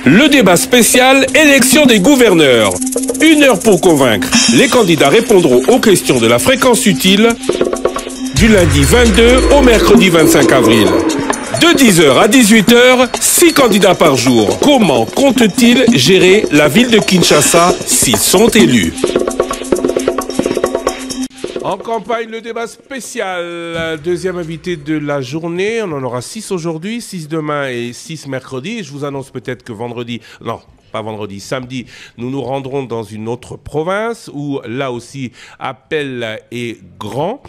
Le débat spécial élection des gouverneurs. 1 heure pour convaincre. Les candidats répondront aux questions de la fréquence utile du lundi 22 au mercredi 25 avril. De 10h à 18h, 6 candidats par jour. Comment comptent-ils gérer la ville de Kinshasa s'ils sont élus? En campagne, le débat spécial. Deuxième invité de la journée. On en aura 6 aujourd'hui, 6 demain et 6 mercredi. Je vous annonce peut-être que vendredi... Non, pas vendredi, samedi, nous nous rendrons dans une autre province où là aussi, appel est grand.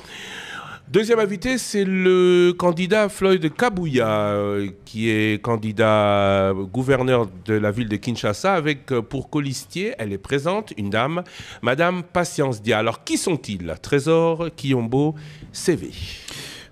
Deuxième invité, c'est le candidat Floyd Kabouya, qui est candidat gouverneur de la ville de Kinshasa, avec pour colistier, elle est présente, une dame, Madame Patience Dia. Alors, qui sont-ils? Trésor Kiyombo, CV.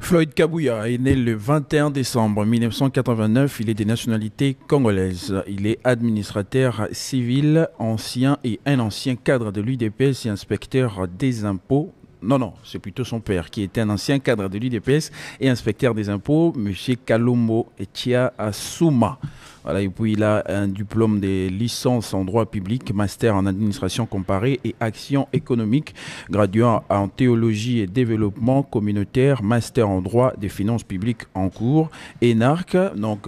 Floyd Kabouya est né le 21 décembre 1989. Il est de nationalité congolaise. Il est administrateur civil, ancien et un ancien cadre de l'UDPS et inspecteur des impôts. Non, c'est plutôt son père qui était un ancien cadre de l'UDPS et inspecteur des impôts, M. Kalombo Etia Assouma. Voilà, et puis il a un diplôme de licence en droit public, master en administration comparée et action économique, graduant en théologie et développement communautaire, master en droit des finances publiques en cours, ENARC, donc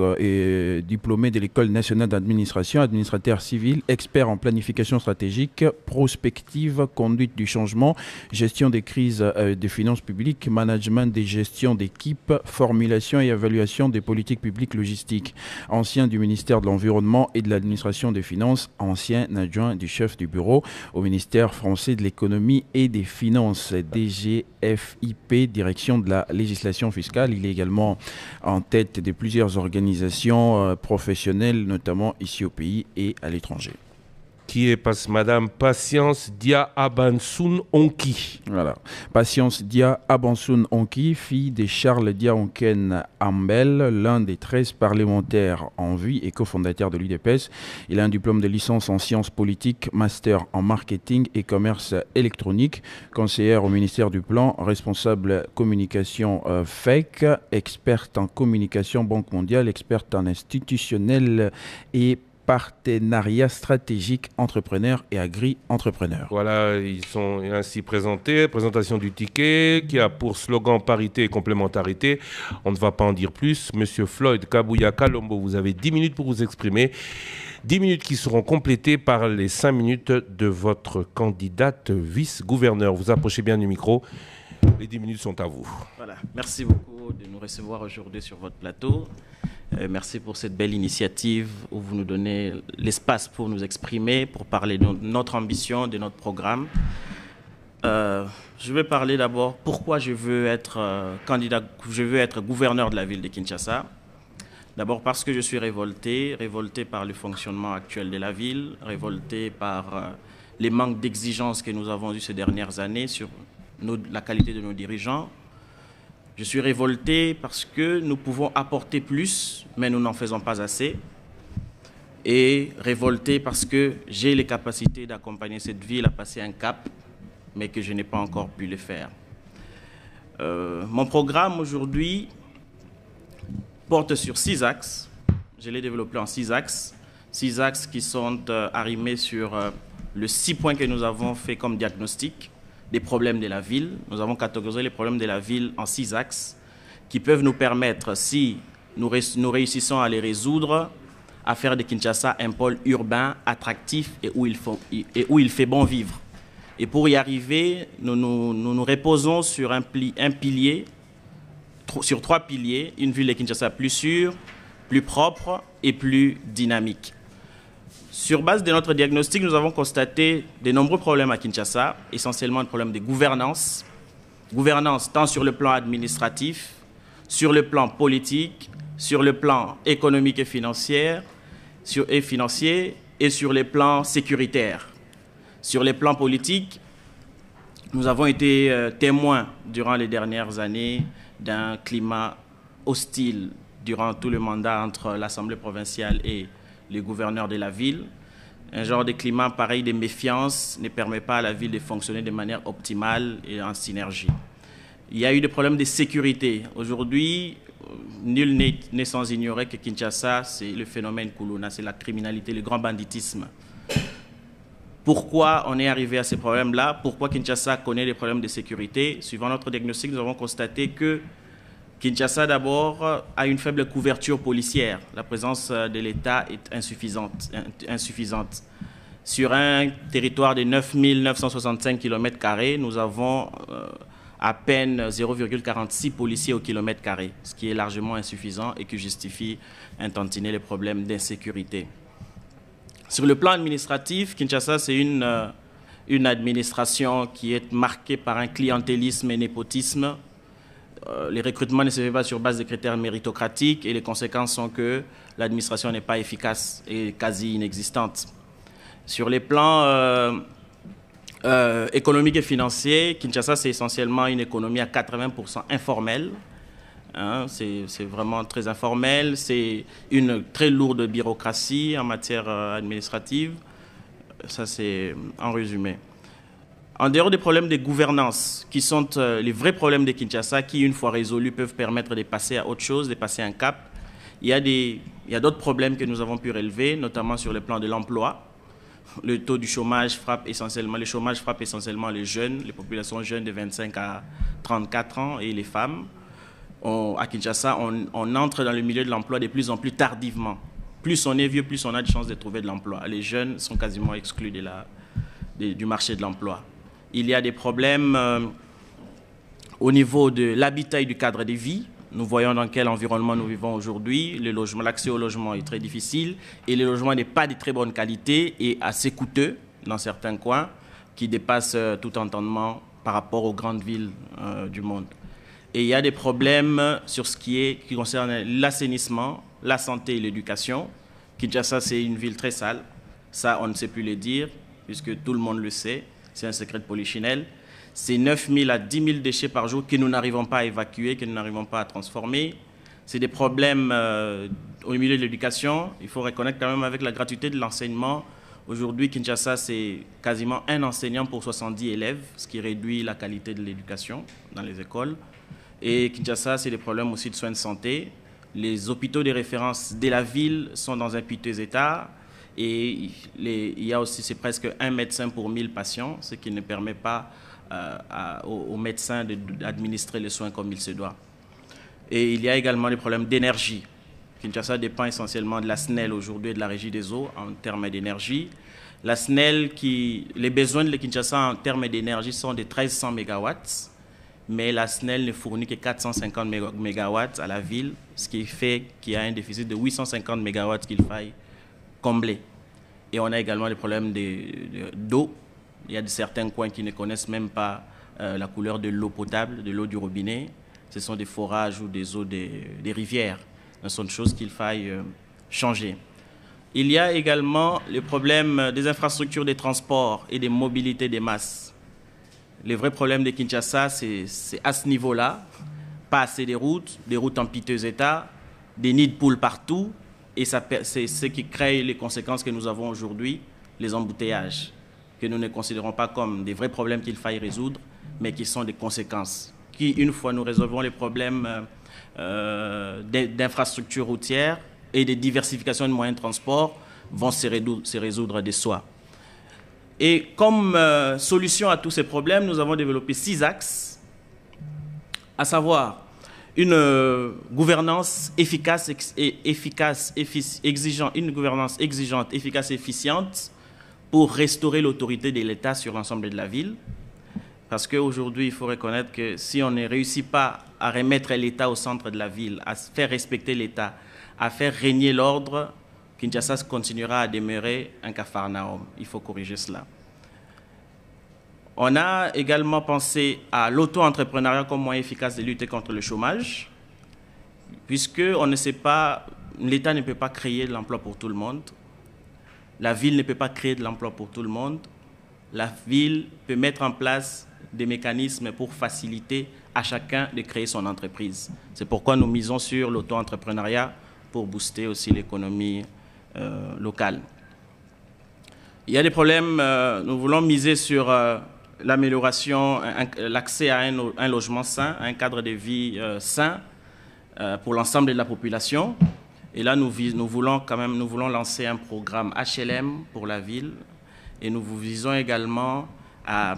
diplômé de l'École nationale d'administration, administrateur civil, expert en planification stratégique, prospective, conduite du changement, gestion des crises des finances publiques, management des gestions d'équipes, formulation et évaluation des politiques publiques logistiques, ancien du ministère de l'Environnement et de l'Administration des Finances, ancien adjoint du chef du bureau au ministère français de l'Économie et des Finances, DGFIP, direction de la législation fiscale. Il est également en tête de plusieurs organisations professionnelles, notamment ici au pays et à l'étranger. Qui est Madame Patience Dia Abansoun Onki. Voilà. Patience Dia Abansoun Onki, fille de Charles Dia Onken Ambel, l'un des 13 parlementaires en vie et cofondateur de l'UDPS. Il a un diplôme de licence en sciences politiques, master en marketing et commerce électronique, conseillère au ministère du Plan, responsable communication FEC, experte en communication Banque mondiale, experte en institutionnel et partenariat stratégique entrepreneur et agri-entrepreneur. Voilà, ils sont ainsi présentés. Présentation du ticket qui a pour slogan parité et complémentarité. On ne va pas en dire plus. Monsieur Floyd Kabouya Kalombo, vous avez 10 minutes pour vous exprimer. 10 minutes qui seront complétées par les 5 minutes de votre candidate vice-gouverneur. Vous approchez bien du micro. Les 10 minutes sont à vous. Voilà. Merci beaucoup de nous recevoir aujourd'hui sur votre plateau. Merci pour cette belle initiative où vous nous donnez l'espace pour nous exprimer, pour parler de notre ambition, de notre programme. Je vais parler d'abord pourquoi je veux être gouverneur de la ville de Kinshasa. D'abord parce que je suis révolté par le fonctionnement actuel de la ville, révolté par les manques d'exigence que nous avons eus ces dernières années sur la qualité de nos dirigeants. Je suis révolté parce que nous pouvons apporter plus, mais nous n'en faisons pas assez. Et révolté parce que j'ai les capacités d'accompagner cette ville à passer un cap, mais que je n'ai pas encore pu le faire. Mon programme aujourd'hui porte sur 6 axes. Je l'ai développé en 6 axes. 6 axes qui sont arrimés sur les 6 points que nous avons fait comme diagnostic des problèmes de la ville. Nous avons catégorisé les problèmes de la ville en 6 axes qui peuvent nous permettre, si nous réussissons à les résoudre, à faire de Kinshasa un pôle urbain attractif et où il fait bon vivre. Et pour y arriver, nous reposons sur sur 3 piliers, une ville de Kinshasa plus sûre, plus propre et plus dynamique. Sur base de notre diagnostic, nous avons constaté de nombreux problèmes à Kinshasa, essentiellement des problèmes de gouvernance. Gouvernance tant sur le plan administratif, sur le plan politique, sur le plan économique et financier, et sur les plans sécuritaires. Sur les plans politiques, nous avons été témoins durant les dernières années d'un climat hostile durant tout le mandat entre l'Assemblée provinciale et les gouverneurs de la ville. Un genre de climat pareil de méfiance ne permet pas à la ville de fonctionner de manière optimale et en synergie. Il y a eu des problèmes de sécurité. Aujourd'hui, nul n'est sans ignorer que Kinshasa, c'est le phénomène Kuluna, c'est la criminalité, le grand banditisme. Pourquoi on est arrivé à ces problèmes-là? Pourquoi Kinshasa connaît des problèmes de sécurité? Suivant notre diagnostic, nous avons constaté que Kinshasa, d'abord, a une faible couverture policière. La présence de l'État est insuffisante. Sur un territoire de 9 965 km², nous avons à peine 0,46 policiers au kilomètre carré, ce qui est largement insuffisant et qui justifie un tantinet les problèmes d'insécurité. Sur le plan administratif, Kinshasa, c'est une administration qui est marquée par un clientélisme et népotisme. Les recrutements ne se font pas sur base de critères méritocratiques et les conséquences sont que l'administration n'est pas efficace et quasi inexistante. Sur les plans économiques et financiers, Kinshasa, c'est essentiellement une économie à 80% informelle. Hein, c'est vraiment très informel. C'est une très lourde bureaucratie en matière administrative. Ça, c'est en résumé. En dehors des problèmes de gouvernance, qui sont les vrais problèmes de Kinshasa, qui, une fois résolus, peuvent permettre de passer à autre chose, de passer un cap, il y a d'autres problèmes que nous avons pu relever, notamment sur le plan de l'emploi. Le taux du chômage frappe essentiellement, les jeunes, les populations jeunes de 25 à 34 ans et les femmes. À Kinshasa, on entre dans le milieu de l'emploi de plus en plus tardivement. Plus on est vieux, plus on a de chances de trouver de l'emploi. Les jeunes sont quasiment exclus du marché de l'emploi. Il y a des problèmes au niveau de l'habitat et du cadre de vie. Nous voyons dans quel environnement nous vivons aujourd'hui. L'accès au logement est très difficile et le logement n'est pas de très bonne qualité et assez coûteux dans certains coins qui dépassent tout entendement par rapport aux grandes villes du monde. Et il y a des problèmes sur ce qui concerne l'assainissement, la santé et l'éducation. Kinshasa, c'est une ville très sale. Ça, on ne sait plus le dire puisque tout le monde le sait. C'est un secret de polichinelle. C'est 9 000 à 10 000 déchets par jour que nous n'arrivons pas à évacuer, que nous n'arrivons pas à transformer. C'est des problèmes au milieu de l'éducation. Il faut reconnaître quand même avec la gratuité de l'enseignement. Aujourd'hui, Kinshasa, c'est quasiment un enseignant pour 70 élèves, ce qui réduit la qualité de l'éducation dans les écoles. Et Kinshasa, c'est des problèmes aussi de soins de santé. Les hôpitaux de référence de la ville sont dans un piteux état. Et il y a aussi, c'est presque un médecin pour 1000 patients, ce qui ne permet pas aux médecins d'administrer les soins comme il se doit. Et il y a également des problèmes d'énergie. Kinshasa dépend essentiellement de la SNEL aujourd'hui et de la Régie des eaux en termes d'énergie. La SNEL, les besoins de Kinshasa en termes d'énergie sont de 1300 MW, mais la SNEL ne fournit que 450 MW à la ville, ce qui fait qu'il y a un déficit de 850 MW qu'il faille combler. Et on a également des problèmes d'eau. Il y a certains coins qui ne connaissent même pas la couleur de l'eau potable, de l'eau du robinet. Ce sont des forages ou des eaux des rivières. Ce sont des choses qu'il faille changer. Il y a également le problème des infrastructures des transports et des mobilités des masses. Le vrai problème de Kinshasa, c'est à ce niveau-là. Pas assez des routes en piteux état, des nids de poules partout. Et c'est ce qui crée les conséquences que nous avons aujourd'hui, les embouteillages, que nous ne considérons pas comme des vrais problèmes qu'il faille résoudre, mais qui sont des conséquences. Qui, une fois nous résolvons les problèmes d'infrastructures routières et de diversification de moyens de transport, vont se résoudre de soi. Et comme solution à tous ces problèmes, nous avons développé 6 axes, à savoir une gouvernance efficace, exigeante, efficace et efficiente pour restaurer l'autorité de l'État sur l'ensemble de la ville. Parce qu'aujourd'hui, il faut reconnaître que si on ne réussit pas à remettre l'État au centre de la ville, à faire respecter l'État, à faire régner l'ordre, Kinshasa continuera à demeurer un capharnaüm. Il faut corriger cela. On a également pensé à l'auto-entrepreneuriat comme moyen efficace de lutter contre le chômage, puisque on ne sait pas, l'État ne peut pas créer de l'emploi pour tout le monde, la ville ne peut pas créer de l'emploi pour tout le monde, la ville peut mettre en place des mécanismes pour faciliter à chacun de créer son entreprise. C'est pourquoi nous misons sur l'auto-entrepreneuriat pour booster aussi l'économie locale. Il y a des problèmes, nous voulons miser sur l'amélioration, l'accès à un logement sain, à un cadre de vie sain. pour l'ensemble de la population. Et là, nous voulons lancer un programme HLM pour la ville. Et nous visons également à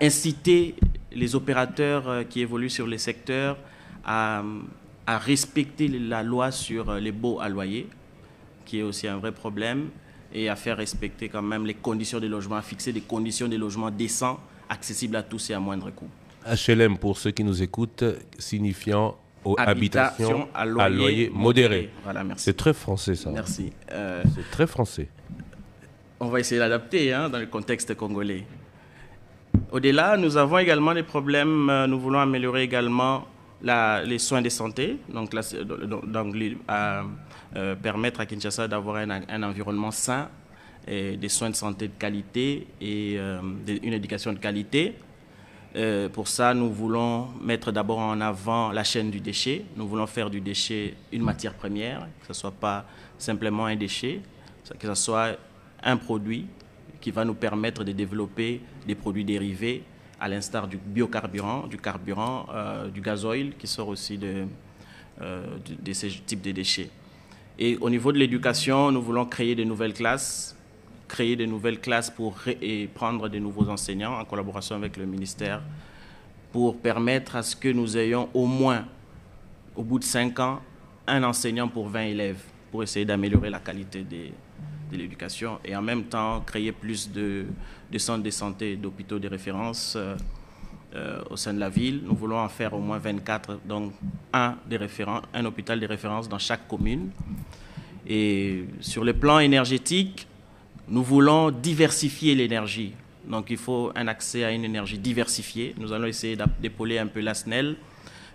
inciter les opérateurs qui évoluent sur les secteurs à respecter la loi sur les baux à loyer, qui est aussi un vrai problème, et à faire respecter quand même les conditions de logement, à fixer des conditions de logement décents, accessibles à tous et à moindre coût. HLM, pour ceux qui nous écoutent, signifiant habitation à loyer modéré. Voilà, merci. C'est très français, ça. Merci. C'est très français. On va essayer d'adapter dans le contexte congolais. Au-delà, nous avons également des problèmes. Nous voulons améliorer également les soins de santé, permettre à Kinshasa d'avoir un environnement sain, et des soins de santé de qualité et une éducation de qualité. Pour ça, nous voulons mettre d'abord en avant la chaîne du déchet. Nous voulons faire du déchet une matière première, que ce ne soit pas simplement un déchet, que ce soit un produit qui va nous permettre de développer des produits dérivés, à l'instar du biocarburant, du carburant, du gazoil, qui sort aussi de ces types de déchets. Et au niveau de l'éducation, nous voulons créer de nouvelles classes, pour prendre de nouveaux enseignants en collaboration avec le ministère, pour permettre à ce que nous ayons au moins, au bout de 5 ans, un enseignant pour 20 élèves, pour essayer d'améliorer la qualité de l'éducation et en même temps créer plus de centres de santé et d'hôpitaux de référence au sein de la ville. Nous voulons en faire au moins 24, donc un hôpital de référence dans chaque commune. Et sur le plan énergétique, nous voulons diversifier l'énergie. Donc il faut un accès à une énergie diversifiée. Nous allons essayer d'épauler un peu la SNEL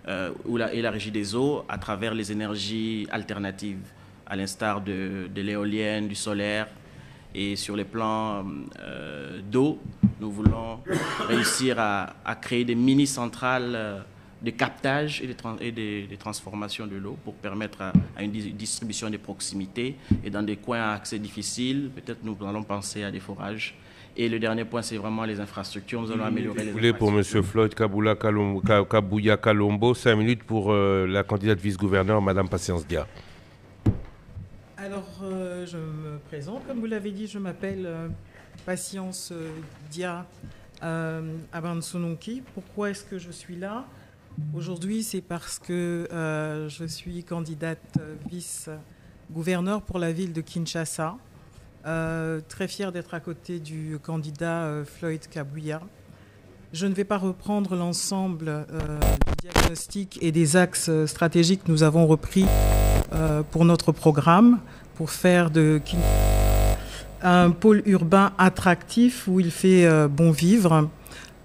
et la Régie des eaux à travers les énergies alternatives, à l'instar de l'éolienne, du solaire. Et sur les plans d'eau, nous voulons réussir à créer des mini-centrales de captage et de transformation de l'eau pour permettre à une distribution de proximité. Et dans des coins à accès difficiles, peut-être nous allons penser à des forages. Et le dernier point, c'est vraiment les infrastructures. Nous allons améliorer les infrastructures. Pour M. Floyd Kabouya Kalombo, 5 minutes pour la candidate vice-gouverneur, Mme Patience Dia. Alors, je me présente. Comme vous l'avez dit, je m'appelle Patience Dia Abansononki. Pourquoi est-ce que je suis là ? Aujourd'hui, c'est parce que je suis candidate vice-gouverneur pour la ville de Kinshasa. Très fière d'être à côté du candidat Floyd Kabouya. Je ne vais pas reprendre l'ensemble du diagnostic et des axes stratégiques que nous avons repris pour notre programme, pour faire de Kinshasa un pôle urbain attractif où il fait bon vivre.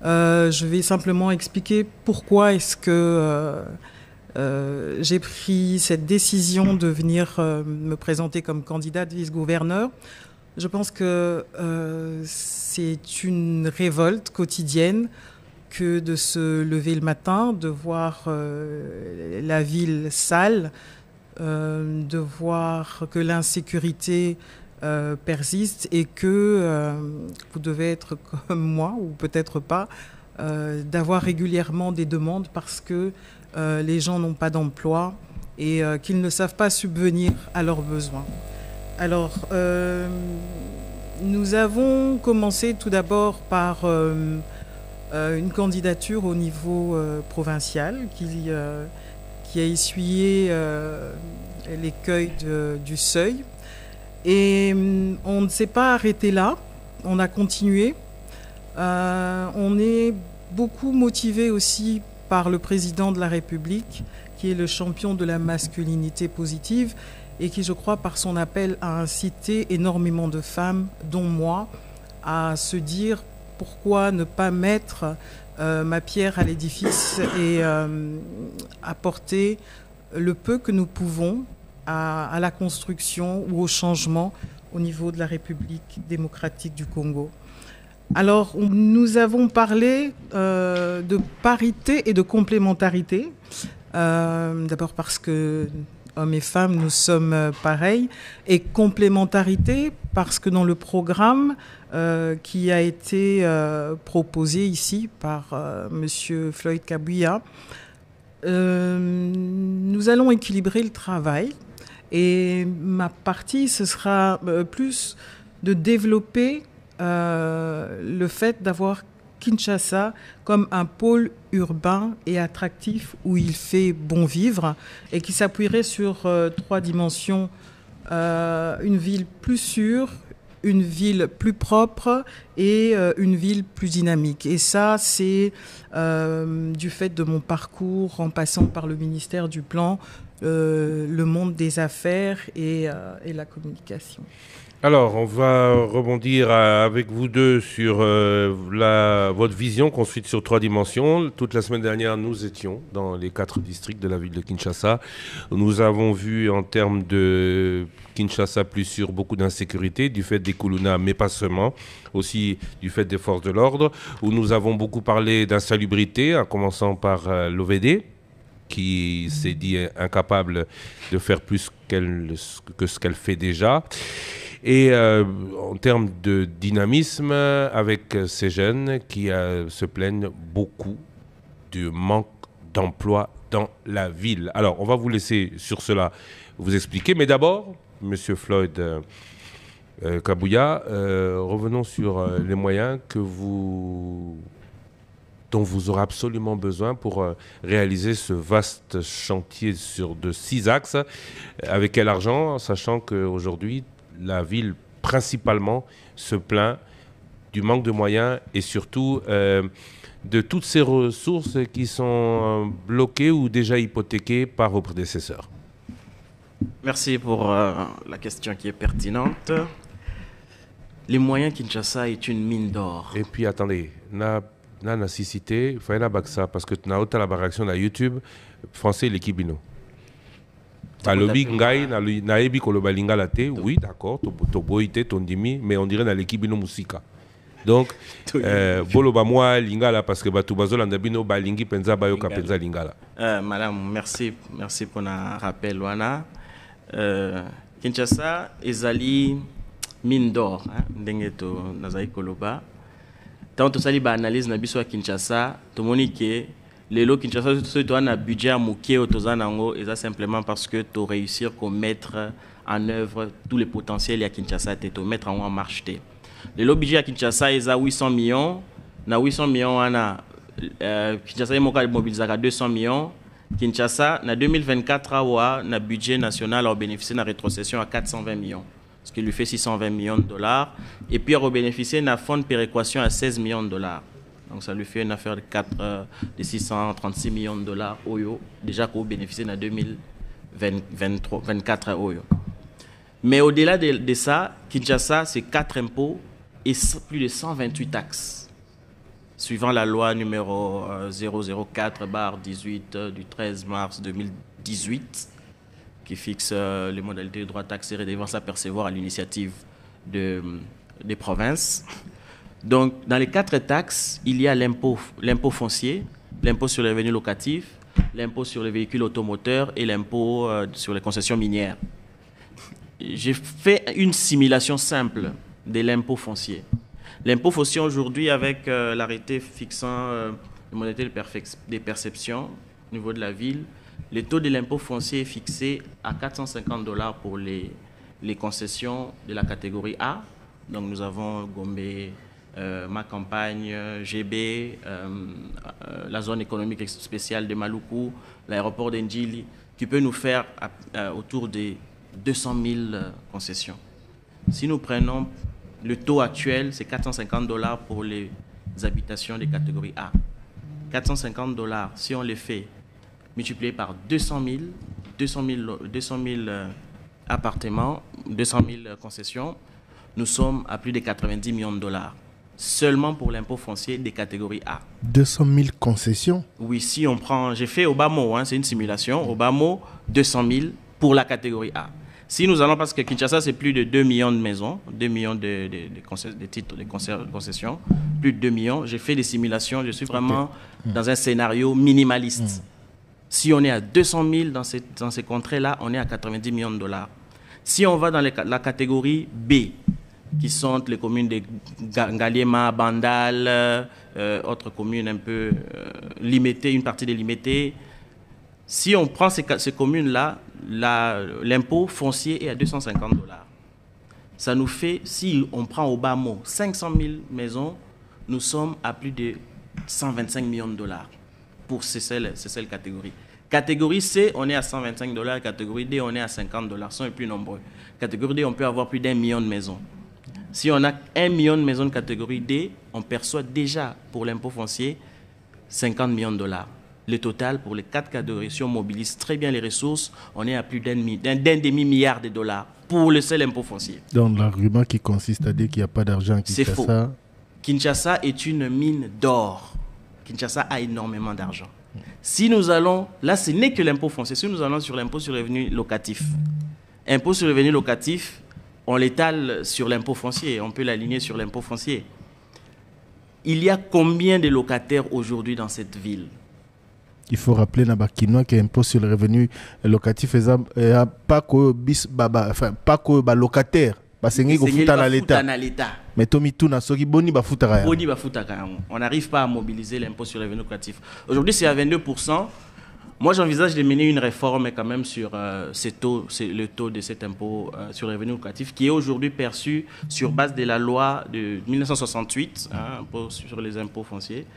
Je vais simplement expliquer pourquoi est-ce que j'ai pris cette décision de venir me présenter comme candidate vice-gouverneur. Je pense que c'est une révolte quotidienne que de se lever le matin, de voir la ville sale, de voir que l'insécurité persiste et que vous devez être comme moi, ou peut-être pas, d'avoir régulièrement des demandes parce que les gens n'ont pas d'emploi et qu'ils ne savent pas subvenir à leurs besoins. Alors, nous avons commencé tout d'abord par une candidature au niveau provincial qui a essuyé l'écueil du seuil. Et on ne s'est pas arrêté là, on a continué. On est beaucoup motivé aussi par le président de la République, qui est le champion de la masculinité positive et qui, je crois, par son appel, a incité énormément de femmes, dont moi, à se dire pourquoi ne pas mettre ma pierre à l'édifice et apporter le peu que nous pouvons à la construction ou au changement au niveau de la République démocratique du Congo. Alors, nous avons parlé de parité et de complémentarité. D'abord parce que hommes et femmes, nous sommes pareils. Et complémentarité parce que dans le programme qui a été proposé ici par M. Floyd Kabouya, Nous allons équilibrer le travail et ma partie, ce sera plus de développer le fait d'avoir Kinshasa comme un pôle urbain et attractif où il fait bon vivre et qui s'appuierait sur 3 dimensions. Une ville plus sûre, une ville plus propre et une ville plus dynamique. Et ça, c'est du fait de mon parcours en passant par le ministère du Plan, le monde des affaires et la communication. Alors, on va rebondir avec vous deux sur votre vision construite sur 3 dimensions. Toute la semaine dernière, nous étions dans les 4 districts de la ville de Kinshasa. Nous avons vu en termes de Kinshasa plus sûr beaucoup d'insécurité, du fait des Kuluna, mais pas seulement, aussi du fait des forces de l'ordre, où nous avons beaucoup parlé d'insalubrité, en commençant par l'OVD, qui s'est dit incapable de faire plus que ce qu'elle fait déjà. Et en termes de dynamisme, avec ces jeunes qui se plaignent beaucoup du manque d'emploi dans la ville. Alors, on va vous laisser sur cela vous expliquer. Mais d'abord, Monsieur Floyd Kabuya, revenons sur les moyens dont vous aurez absolument besoin pour réaliser ce vaste chantier de 6 axes. Avec quel argent, sachant qu'aujourd'hui, la ville, principalement, se plaint du manque de moyens et surtout de toutes ces ressources qui sont bloquées ou déjà hypothéquées par vos prédécesseurs. Merci pour la question qui est pertinente. Les moyens Kinshasa est une mine d'or. Et puis, attendez, na nécessité, il faut ça parce que tu as autant la réaction sur YouTube, français, l'équipe bino. Alobi ngai na ebi koloba lingala te, oui d'accord, to boite ton dimi, mais on dirait na l'équipe bino musika. Donc boloba moi lingala parce que batu bazolanda bino ba lingi penza bayoka penza lingala. Madame, merci pour na rappel wana. Kinshasa ezali mine d'or, ndenge to nazali koloba. Tant to sali ba analyse na biso ya Kinshasa, to monique Lelo Kinshasa, tu as un budget à mouké au Tozanango, et ça simplement parce que tu as réussi à mettre en œuvre tous les potentiels à Kinshasa, tu as mettre en marche. Lelo budget à Kinshasa, il y a 800 millions. Na 800 millions, on a Kinshasa, il y a mobilisé à 200 millions. Kinshasa, en 2024, on a un budget national à bénéficier de la rétrocession à 420 millions, ce qui lui fait 620 millions de dollars. Et puis, on a bénéficié d'un fonds de péréquation à 16 millions de dollars. Donc ça lui fait une affaire de 636 millions de dollars Oyo, déjà qu'on bénéficie en 2024 Oyo. Mais au-delà de ça, Kinshasa, c'est 4 impôts et plus de 128 taxes, suivant la loi numéro 004/18 du 13 mars 2018, qui fixe les modalités de droit taxé et redevance à percevoir à l'initiative des provinces. Donc, dans les 4 taxes, il y a l'impôt foncier, l'impôt sur les revenus locatifs, l'impôt sur les véhicules automoteurs et l'impôt sur les concessions minières. J'ai fait une simulation simple de l'impôt foncier. L'impôt foncier aujourd'hui, avec l'arrêté fixant les modalités des perceptions au niveau de la ville, le taux de l'impôt foncier est fixé à $450 pour les concessions de la catégorie A. Donc, nous avons Gombe, ma campagne, GB, la zone économique spéciale de Maluku, l'aéroport d'Endjili, qui peut nous faire autour de 200 000 concessions. Si nous prenons le taux actuel, c'est $450 pour les habitations des catégories A. $450, si on les fait multiplié par 200 000 appartements, 200 000 concessions, nous sommes à plus de 90 millions de dollars. Seulement pour l'impôt foncier des catégories A. 200 000 concessions? Oui, si on prend, j'ai fait Obamo, c'est une simulation, Obamo, 200 000 pour la catégorie A. Si nous allons, parce que Kinshasa, c'est plus de 2 millions de maisons, 2 millions de titres de concessions, plus de 2 millions, j'ai fait des simulations, je suis vraiment dans un scénario minimaliste. Si on est à 200 000 dans ces contrées-là, on est à 90 millions de dollars. Si on va dans la catégorie B, qui sont les communes de Ngaliema, Bandal, autres communes un peu limitées, une partie des limitées, Si on prend ces communes-là, l'impôt foncier est à 250 $. Ça nous fait, si on prend au bas mot 500 000 maisons, nous sommes à plus de 125 millions de dollars pour ces seules catégories. Catégorie C, on est à 125 $. Catégorie D, on est à 50 $. Sont les plus nombreux. Catégorie D, on peut avoir plus d'1 million de maisons. Si on a 1 million de maisons de catégorie D, on perçoit déjà pour l'impôt foncier 50 millions de dollars. Le total pour les 4 catégories, si on mobilise très bien les ressources, on est à plus d'un demi-milliard de dollars pour le seul impôt foncier. Donc l'argument qui consiste à dire qu'il n'y a pas d'argent à Kinshasa... C'est faux. Kinshasa est une mine d'or. Kinshasa a énormément d'argent. Si nous allons, là ce n'est que l'impôt foncier, si nous allons sur l'impôt sur le revenu locatif, impôt sur le revenu locatif, on l'étale sur l'impôt foncier, on peut l'aligner sur l'impôt foncier. Il y a combien de locataires aujourd'hui dans cette ville? Il faut rappeler Nabakinois que l'impôt sur le revenu locatif est pas que locataire. Parce que mais on n'arrive pas à mobiliser l'impôt sur le revenu locatif. Aujourd'hui, c'est à 22%. Moi, j'envisage de mener une réforme quand même sur le taux de cet impôt sur le revenu locatif qui est aujourd'hui perçu sur base de la loi de 1968, sur les impôts fonciers,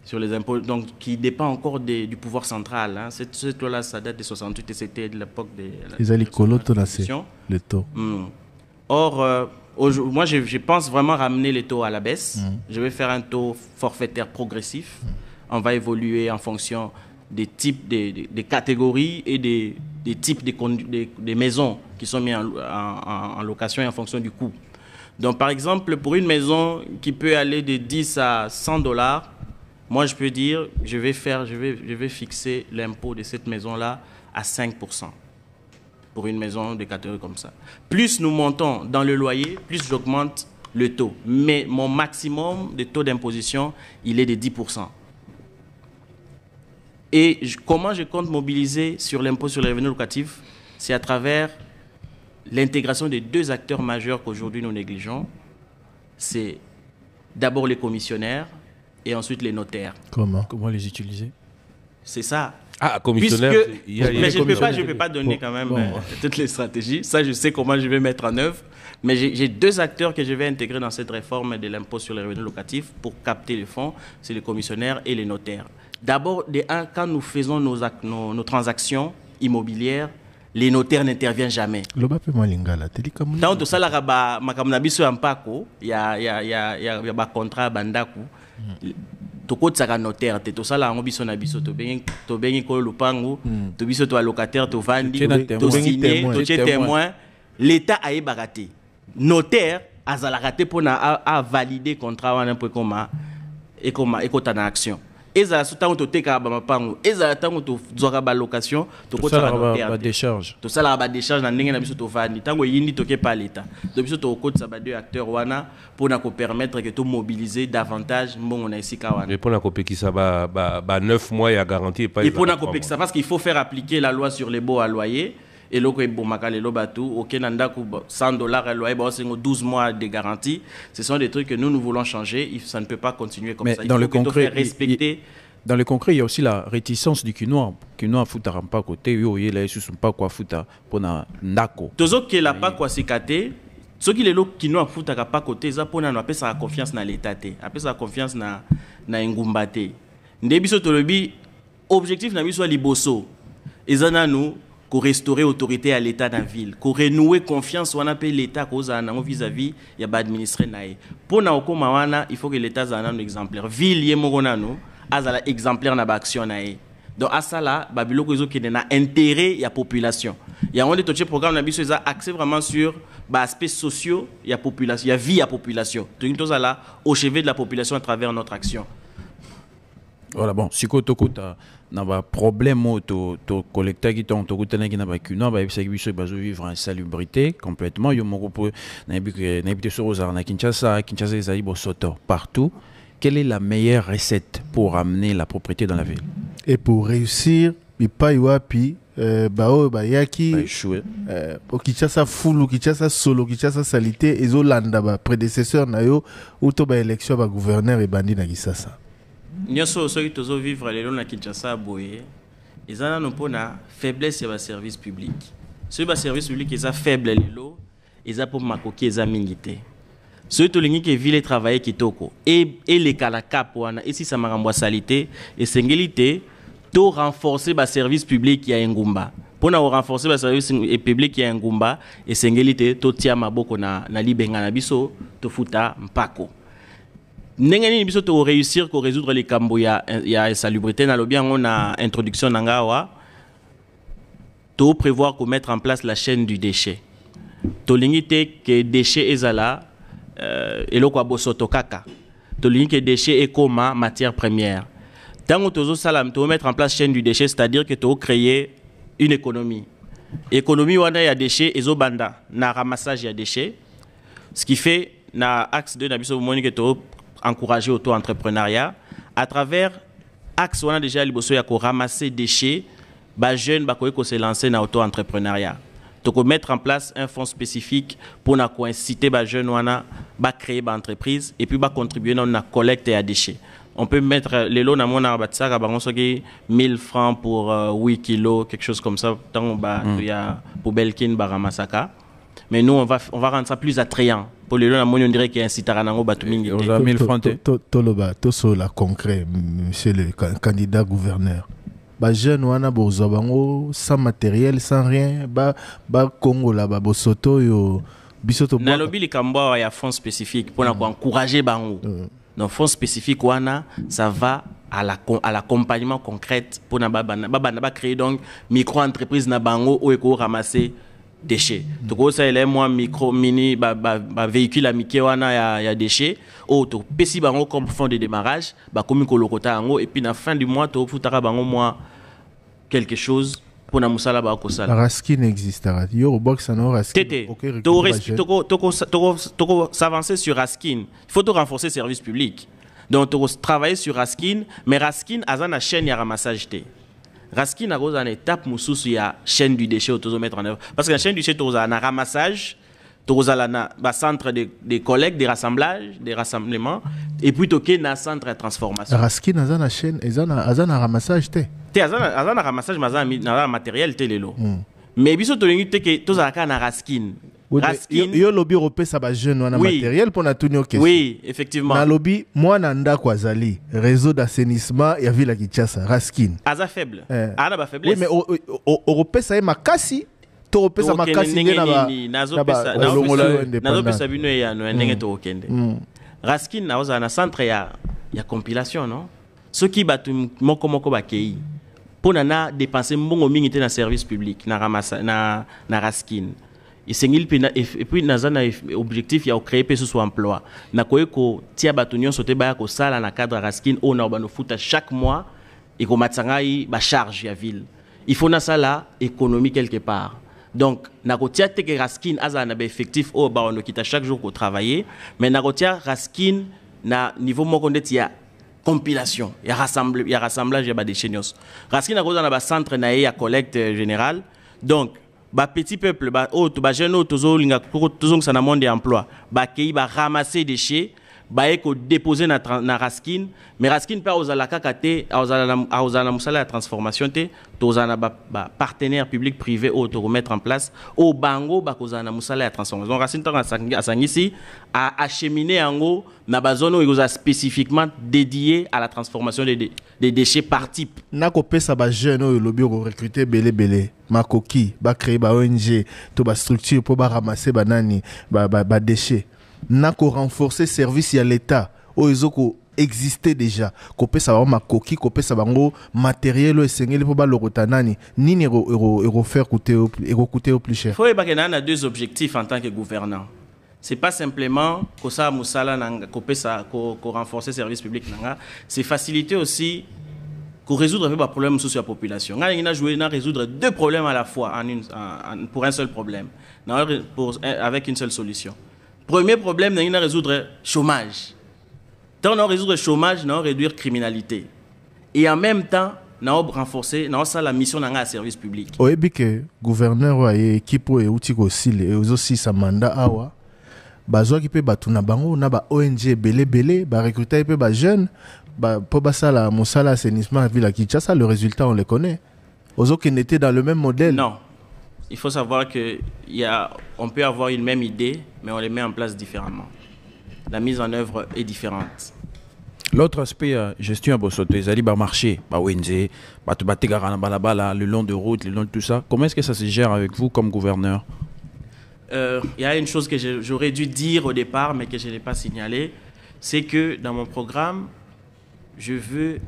sur les impôts, donc qui dépend encore du pouvoir central. Cette loi-là, ça date de 68 et c'était de l'époque de le taux. Or, moi, je pense vraiment ramener les taux à la baisse. Je vais faire un taux forfaitaire progressif. On va évoluer en fonction des types, des catégories et des types des maisons qui sont mises en location et en fonction du coût. Donc, par exemple, pour une maison qui peut aller de 10 à 100 $, moi, je peux dire, je vais fixer l'impôt de cette maison-là à 5%. Pour une maison de catégorie comme ça. Plus nous montons dans le loyer, plus j'augmente le taux. Mais mon maximum de taux d'imposition, il est de 10%. Et comment je compte mobiliser sur l'impôt sur les revenus locatifs? C'est à travers l'intégration des 2 acteurs majeurs qu'aujourd'hui nous négligeons. C'est d'abord les commissionnaires et ensuite les notaires. Comment les utiliser? C'est ça. Ah, commissionnaire. Mais je ne peux pas donner quand même toutes les stratégies. Ça, je sais comment je vais mettre en œuvre. Mais j'ai 2 acteurs que je vais intégrer dans cette réforme de l'impôt sur les revenus locatifs pour capter les fonds. C'est les commissionnaires et les notaires. D'abord, quand nous faisons nos transactions immobilières, les notaires n'interviennent jamais. Tant que ça, il y a un contrat bandaku. Toko tsaka notaire te to sala ngo biso na biso to bengi ko lupangu to biso to locataire to vandi to signer to témoin l'état a ebakate notaire azala raté pour à valider contrat wana pour koma ekotana action ezala sutango to teka ba mapangu ezala tango to zoka ba location to ko tsaka notaire ba décharge to sala ba décharge na ndenge na biso to vandi tango yindi to ke pa l'état to biso to ko tsaba 2 acteurs wana pour na ko permettre que to mobiliser davantage mbongo na isika wana mais pour na ko pekisa ba 9 mois ya garantie pas et pour na ko pekisa parce qu'il faut faire appliquer la loi sur les baux à loyer et loko e bomaka le lobatu aucun nanda ku $100 à loyer ba 12 mois de garantie. Ce sont des trucs que nous voulons changer, ça ne peut pas continuer comme ça. Il faut respecter. Dans le concret, il y a aussi la réticence du Kinois. Kinois futa rampa côté yo yela yesu pas quoi futa pona ndako. Tozo ke la pas quoi sikate. Ce qui les lo Kinois futa ka pas côté za pona no apesa confiance na l'état te. Apesa confiance na ngumba te. Ndebiso tolobi objectif na biso liboso. Ezana nous qu'on restaurer autorité à l'état dans la ville, qu'on renouer confiance on appelle l'état cause en vis-à-vis il y a pas administrer nae. Pour na okoma wana, il faut que l'état soit un exemplaire. Ville yemogona no azala exemplaire na ba action nae. Donc à ça là, babiloko ezo qui na intérêt il y a population. Il y a un de programme na biso ça axé vraiment sur ba aspects sociaux, il y a population, il y a vie à population. Donc tout ça là au chevet de la population à travers notre action. Voilà, bon, si tu as un problème, tu collectes qui t'ont vivre en salubrité complètement. Il y a Kinshasa, partout. Quelle est la meilleure recette pour amener la propriété dans la ville? Et pour réussir, il pas y au Kinshasa full, Kinshasa solo, Kinshasa salité, et Zolanda, prédécesseur nayo, ou to ba élection ba gouverneur et bandi na Kinshasa. Nyoso soki tozo vivre lelo na Kinshasa boye ils ont une faiblesse sur le service public. Si le service public est faible, ils ont pour makoki, ils ont mingité. Ceux qui ville travailler qui toko et les kalaka et si ça m'a salité et singulité to renforcer le service public qui a ngumba. Pour renforcer le service public qui a ngumba et singulité to tia maboko na libenga na biso to futa mpako. N'engani biso to réussir ko résoudre les cambo ya insalubrité na lobby on a introduction nangawa to prévoir qu'on mettre en place la chaîne du déchet. To limiter que déchets ezala eloko abosoto kaka. To limiter que déchets et comme matière première. Tant que tozo salam to mettre en place chaîne du déchet, c'est-à-dire que to créer une économie. Économie wana ya déchets ezo banda na ramassage ya déchets. Ce qui fait na axe 2 na biso moni que to encourager auto-entrepreneuriat à travers axe on a déjà liboso ya ko ramasser déchets ba jeune ba ko se lancer na auto-entrepreneuriat donc mettre en place un fonds spécifique pour na ko inciter ba jeune wana ba créer ba entreprise et puis ba contribuer dans la collecte ya déchets. On peut mettre les lots na mona ba tsaka ba ngosoki 1000 francs pour 8 kilos quelque chose comme ça tant ba ya pour Belkin ba ramasaka. Mais nous on va rendre ça plus attrayant. Pour les gens, on dirait qu'il y a un citaranango batumingi. Vous avez 1000 francs. Toloba, to la concret, monsieur le candidat gouverneur. Ba jeune wana bozo bango sans matériel, sans rien, ba Congo là ba bosoto yo bisoto. Na lobby li kamba ya fonds spécifique pour encourager bango. Donc fonds spécifique wana ça va à l'accompagnement concret pour na ba créer donc micro entreprise na bango ou eko ramasser déchets. Donc ça il est moi micro mini véhicule amitié wana ya déchets auto pesi bango comme fond de démarrage ba komi ko lokota ngo et puis na fin du mois to futaka bango moi quelque chose pour na musala ba ko sala. Raskin existe yo box na Raskin. Toko s'avancer sur Raskin. Il faut to renforcer le service public. Donc to travailler sur Raskin mais Raskin azana chaîne ya ramassage té. Raskin a une étape mususu ya chaîne du déchet autour mettre en œuvre parce que la chaîne du déchet autour a un ramassage, autour a un centre de collecte, des rassemblages, des rassemblements et puis toké na centre de transformation. Raskin a une chaîne, azana ramassage té. Azana ramassage mazana matériel té lelo. Mais biso to lingi té que toza ka na Raskin. Raskin yo lobby européen ça ba jeune wana matériel pour na tunyo question. Oui, effectivement. Na lobby moi na ndako azali réseau d'assainissement ya ville ya Kinshasa Raskin. Aza faible. Ana ba faiblesse. Oui mais européen ça est makasi. To européen ça makasi na ba nazo pesa bino ya no ndenge to okende. Raskin na oza na centre ya compilation non. Ceux qui batu moko bakei. Pour na dépenser mbongo mingi te na service public na ramassa na Raskin. Et puis nazana objectif ya créer pe sous emploi na koyeko tia batunyo sote ba ko sala na cadre Raskin on a bano futa chaque mois et ko matsangai ba charge ya ville il faut na sala économie quelque part donc na ko tia te que Raskin azana ba effectif o ba on kita chaque jour ko travailler mais na ko tia Raskin na niveau moko ndeti ya compilation ya rassemblage ya ba déchets nyos Raskin na ko na ba centre na ya collecte générale donc ba petit peuple ba jeune tozo linga tozo sana monde emploi ba kei ba ramasser déchets ba eko déposer na Raskin mais Raskin pa ozala kakate ozala musala la transformation te tozana ba partenaire public privé to remettre en place au bango ba kozana musala la transformation donc Raskin tanga asangisi a acheminer ango na ba zone où spécifiquement dédié à la transformation des déchets par type na ko pesa ba jeune o lobby ko recruter belé makoki ba créer ba ONG to ba structure pour ba ramasser ba nani ba déchets na ko renforcer service ya l'état o ezoko existait déjà ko pesa ba makoki ko pesa bango matériel o esengeli pour ba lokota nani nini ero faire coûter au plus cher. Faut ba na deux objectifs en tant que gouvernant. C'est pas simplement que ça musala nanga ko pesa ko renforcer service public nanga, c'est faciliter aussi qu'on résoudre un problème sur la population. On a joué à résoudre deux problèmes à la fois pour un seul problème, avec une seule solution. Premier problème, on a résoudre le chômage. Tant on a résoudre le chômage, on a réduire la criminalité. Et en même temps, on a renforcé la mission de service public. Oui, que gouverneur et équipe et aussi sa mandat awa. Bazwa qui peut batuna bango na ba ONG belé ba recruter peu ba jeune ba pour ça la musala assainissement ville à Kinshasa le résultat on le connaît Aux autres qui étaient dans le même modèle. Non. Il faut savoir qu'on peut avoir une même idée, mais on les met en place différemment. La mise en œuvre est différente. L'autre aspect, gestion à Bosoto, ils allaient marcher, le long de route, le long de tout ça. Comment est-ce que ça se gère avec vous comme gouverneur? Il y a une chose que j'aurais dû dire au départ, mais que je n'ai pas signalé, c'est que dans mon programme, je veux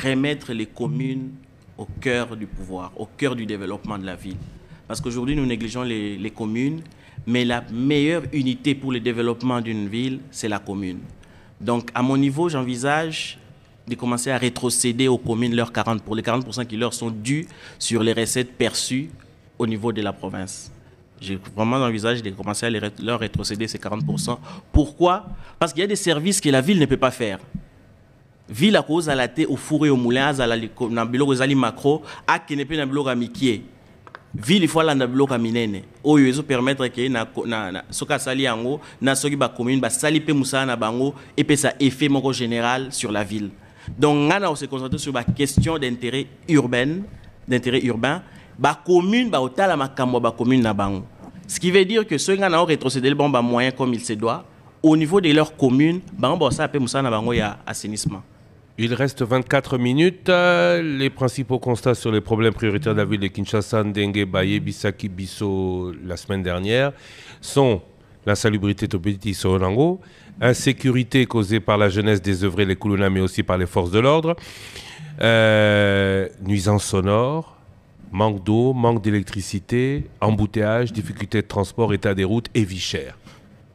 remettre les communes au cœur du pouvoir, au cœur du développement de la ville. Parce qu'aujourd'hui, nous négligeons les communes, mais la meilleure unité pour le développement d'une ville, c'est la commune. Donc, à mon niveau, j'envisage de commencer à rétrocéder aux communes les 40% qui leur sont dus sur les recettes perçues au niveau de la province. J'ai vraiment l'envisage de commencer à leur rétrocéder ces 40%. Pourquoi? Parce qu'il y a des services que la ville ne peut pas faire. Ville à cause à la thé, au four et au moulin, à la macro, à qui ne peut pas mikier. Ville il faut la bloc aminene o yezo permettre que na soka sali yango na soki ba commune ba sali pe musala na bango et puis ça effet moko général sur la ville. Donc on se concentre sur la question d'intérêt urbain, ba commune ba otala makambo ba commune na bango. Ce qui veut dire que ceux qui ont rétrocédé le bon ba moyen comme il se doit au niveau de leur commune, bango ba ça pe musala na bango ya assainissement. Il reste 24 minutes. Les principaux constats sur les problèmes prioritaires de la ville de Kinshasa, Ndenge, Baye, Bisaki, Bisso la semaine dernière sont l'insalubrité Topeti Soonango, insécurité causée par la jeunesse désœuvrée, les Kuluna, mais aussi par les forces de l'ordre, nuisances sonores, manque d'eau, manque d'électricité, embouteillage, difficultés de transport, état des routes et vie chère.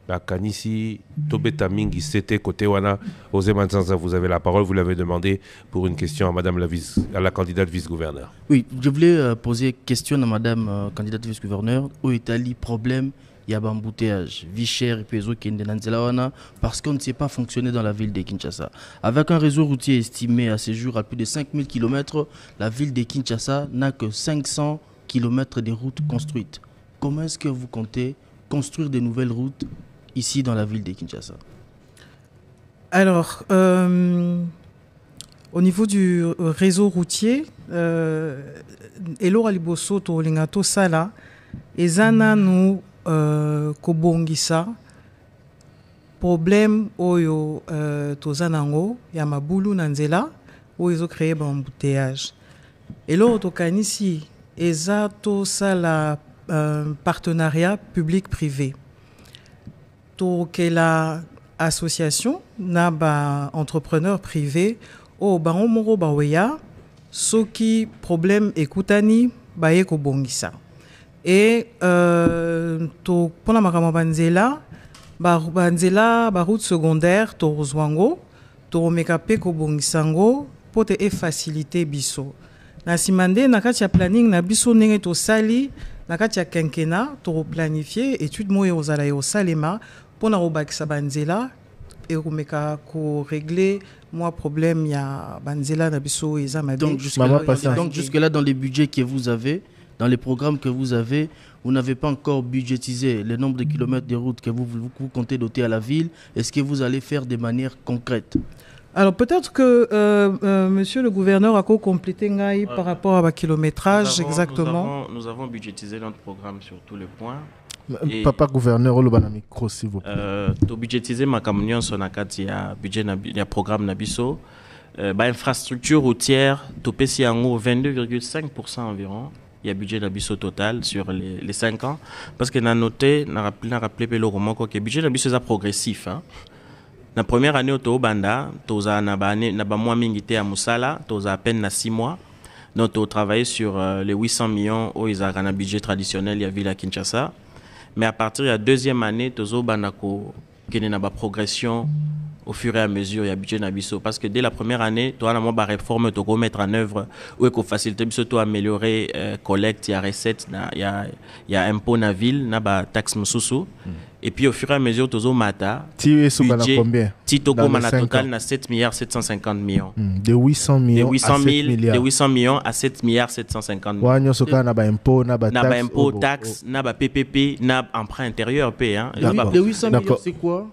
La Kanisi, Tobeta Mingi, c'était côté Wana, Osé Manzanza, vous avez la parole, vous l'avez demandé pour une question à Madame à la candidate vice-gouverneur. Oui, je voulais poser une question à Madame candidate vice-gouverneur. Où est le problème? Il y a un embouteillage, vie chère et péso qui est parce qu'on ne sait pas fonctionner dans la ville de Kinshasa. Avec un réseau routier estimé à ce jour à plus de 5000 km, la ville de Kinshasa n'a que 500 km de routes construites. Comment est-ce que vous comptez construire de nouvelles routes ici dans la ville de Kinshasa? Alors, au niveau du réseau routier, Elo Aliboso to Lingato Sala, Ezana nous Kobongisa, problème oyo Tozanango, Yamabulu Nanzela, où ils ont créé un embouteillage. Elo Tokanisi, Ezato Sala, partenariat public-privé. La association na ba entrepreneur privé o ba omoro ba weya soki problème ekutani ba yeko bongisa et to pona makama banzela ba route secondaire to rozwango to mekape ko bongisango pote e faciliter biso na simande na kati ya planning na biso ndenge to sali na kati ya quinquennat to planifier étude moyo ozala yo salema pour na robakisa banzela et komeka ko régler moi problème ya banzela na biso eza mabe. Donc jusque là dans les budgets que vous avez, dans les programmes que vous avez, vous n'avez pas encore budgétisé le nombre de kilomètres de routes que vous comptez doter à la ville. Est-ce que vous allez faire de manière concrète? Alors peut-être que monsieur le gouverneur a complété par rapport à la kilométrage exactement. Nous avons budgétisé notre programme sur tous les points. Papa gouverneur, le banana micro s'il vous plaît. To budgétiser ma camion sur la carte il y a budget il y a programme nabiso. Infrastructure routière to pesi en 22,5% environ. Il y a budget nabiso total sur les 5 ans parce que n'a noté n'a rappelé pelo comment que budget nabiso est progressif hein. La première année au Banda, toza na ba mois mingité à Musala, toza à peine na 6 mois. Donc on travaille sur les 800 millions où ils ont un budget traditionnel il y a ville à Kinshasa. Mais à partir de la deuxième année, tozo banako qui n'a pas progression au fur et à mesure il y a budget nabiso parce que dès la première année, toi na moi ba réforme to go mettre en œuvre ou ko faciliter biso to améliorer collecte, il y a recette, il y a impôt na ville, na ba taxe mususu. Et puis au fur et à mesure tozo mata budget combien titoko mana total na 7 milliards 750 millions. De 800 millions de 800 millions à 7 milliards 750 millions. Wanyo soka na ba impôt, na ba taxe, na ba PPP, na emprunt intérieur payé hein. Les 800 millions c'est quoi?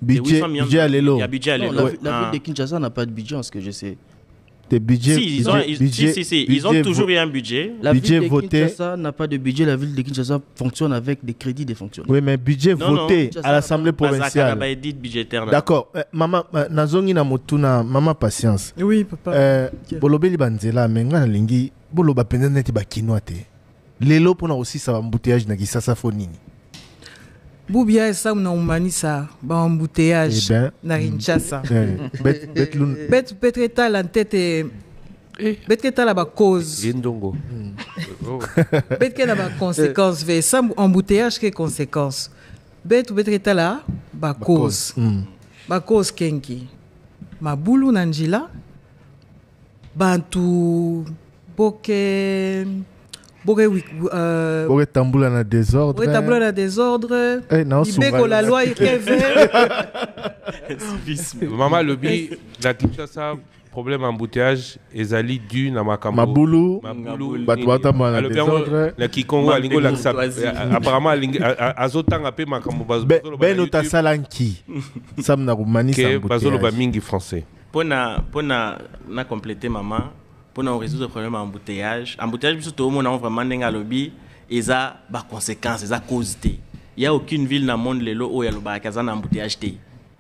Budget à l'élo. Il y a budget à l'élo. La ville de Kinshasa n'a pas de budget en ce que je sais. Des budgets. Si, ils ont toujours eu un budget. La Budget ville de voté. Kinshasa n'a pas de budget. La ville de Kinshasa fonctionne avec des crédits de fonctionnement. Oui, mais budget voté à l'Assemblée provinciale. D'accord. Maman, nazongi na motuna, maman patience. Oui, papa. Bolobeli banzela, mais nga na lingi, boloba pende neti ba kinoa te. Lelo pona aussi ça va embouteillage na Kisasa fonini. Boubia et ça, on a humanisa, ba embouteillage, Eh ben, na Kinshasa. Bet Peut-être la tête et peut-être la cause. Yendongo. Peut-être la conséquence. Ve ça embouteillage que conséquence. Peut-être la ba cause. Ba cause kenki. Ma boulou nanjila. Bantu boke Boke tamboula na désordre. Boke tamboula na désordre. Non, Ibeko la loi est Maman lobi la Kinshasa problème embouteillage ezali dû na makambo. Mabulu. Batwata na désordre. désordre. La Kikongo alingo la apparemment azotanga pe makambo bazo. Ben otasalanki. Sam na rumani sa embouteillage. Bazolo ba mingi français. Pour na compléter maman. Pour nous résoudre le problème embouteillage. Embouteillage, tout le monde a vraiment des lobby et ça a conséquences, ça a cause. Il n'y a aucune ville dans le monde où il y a un embouteillage.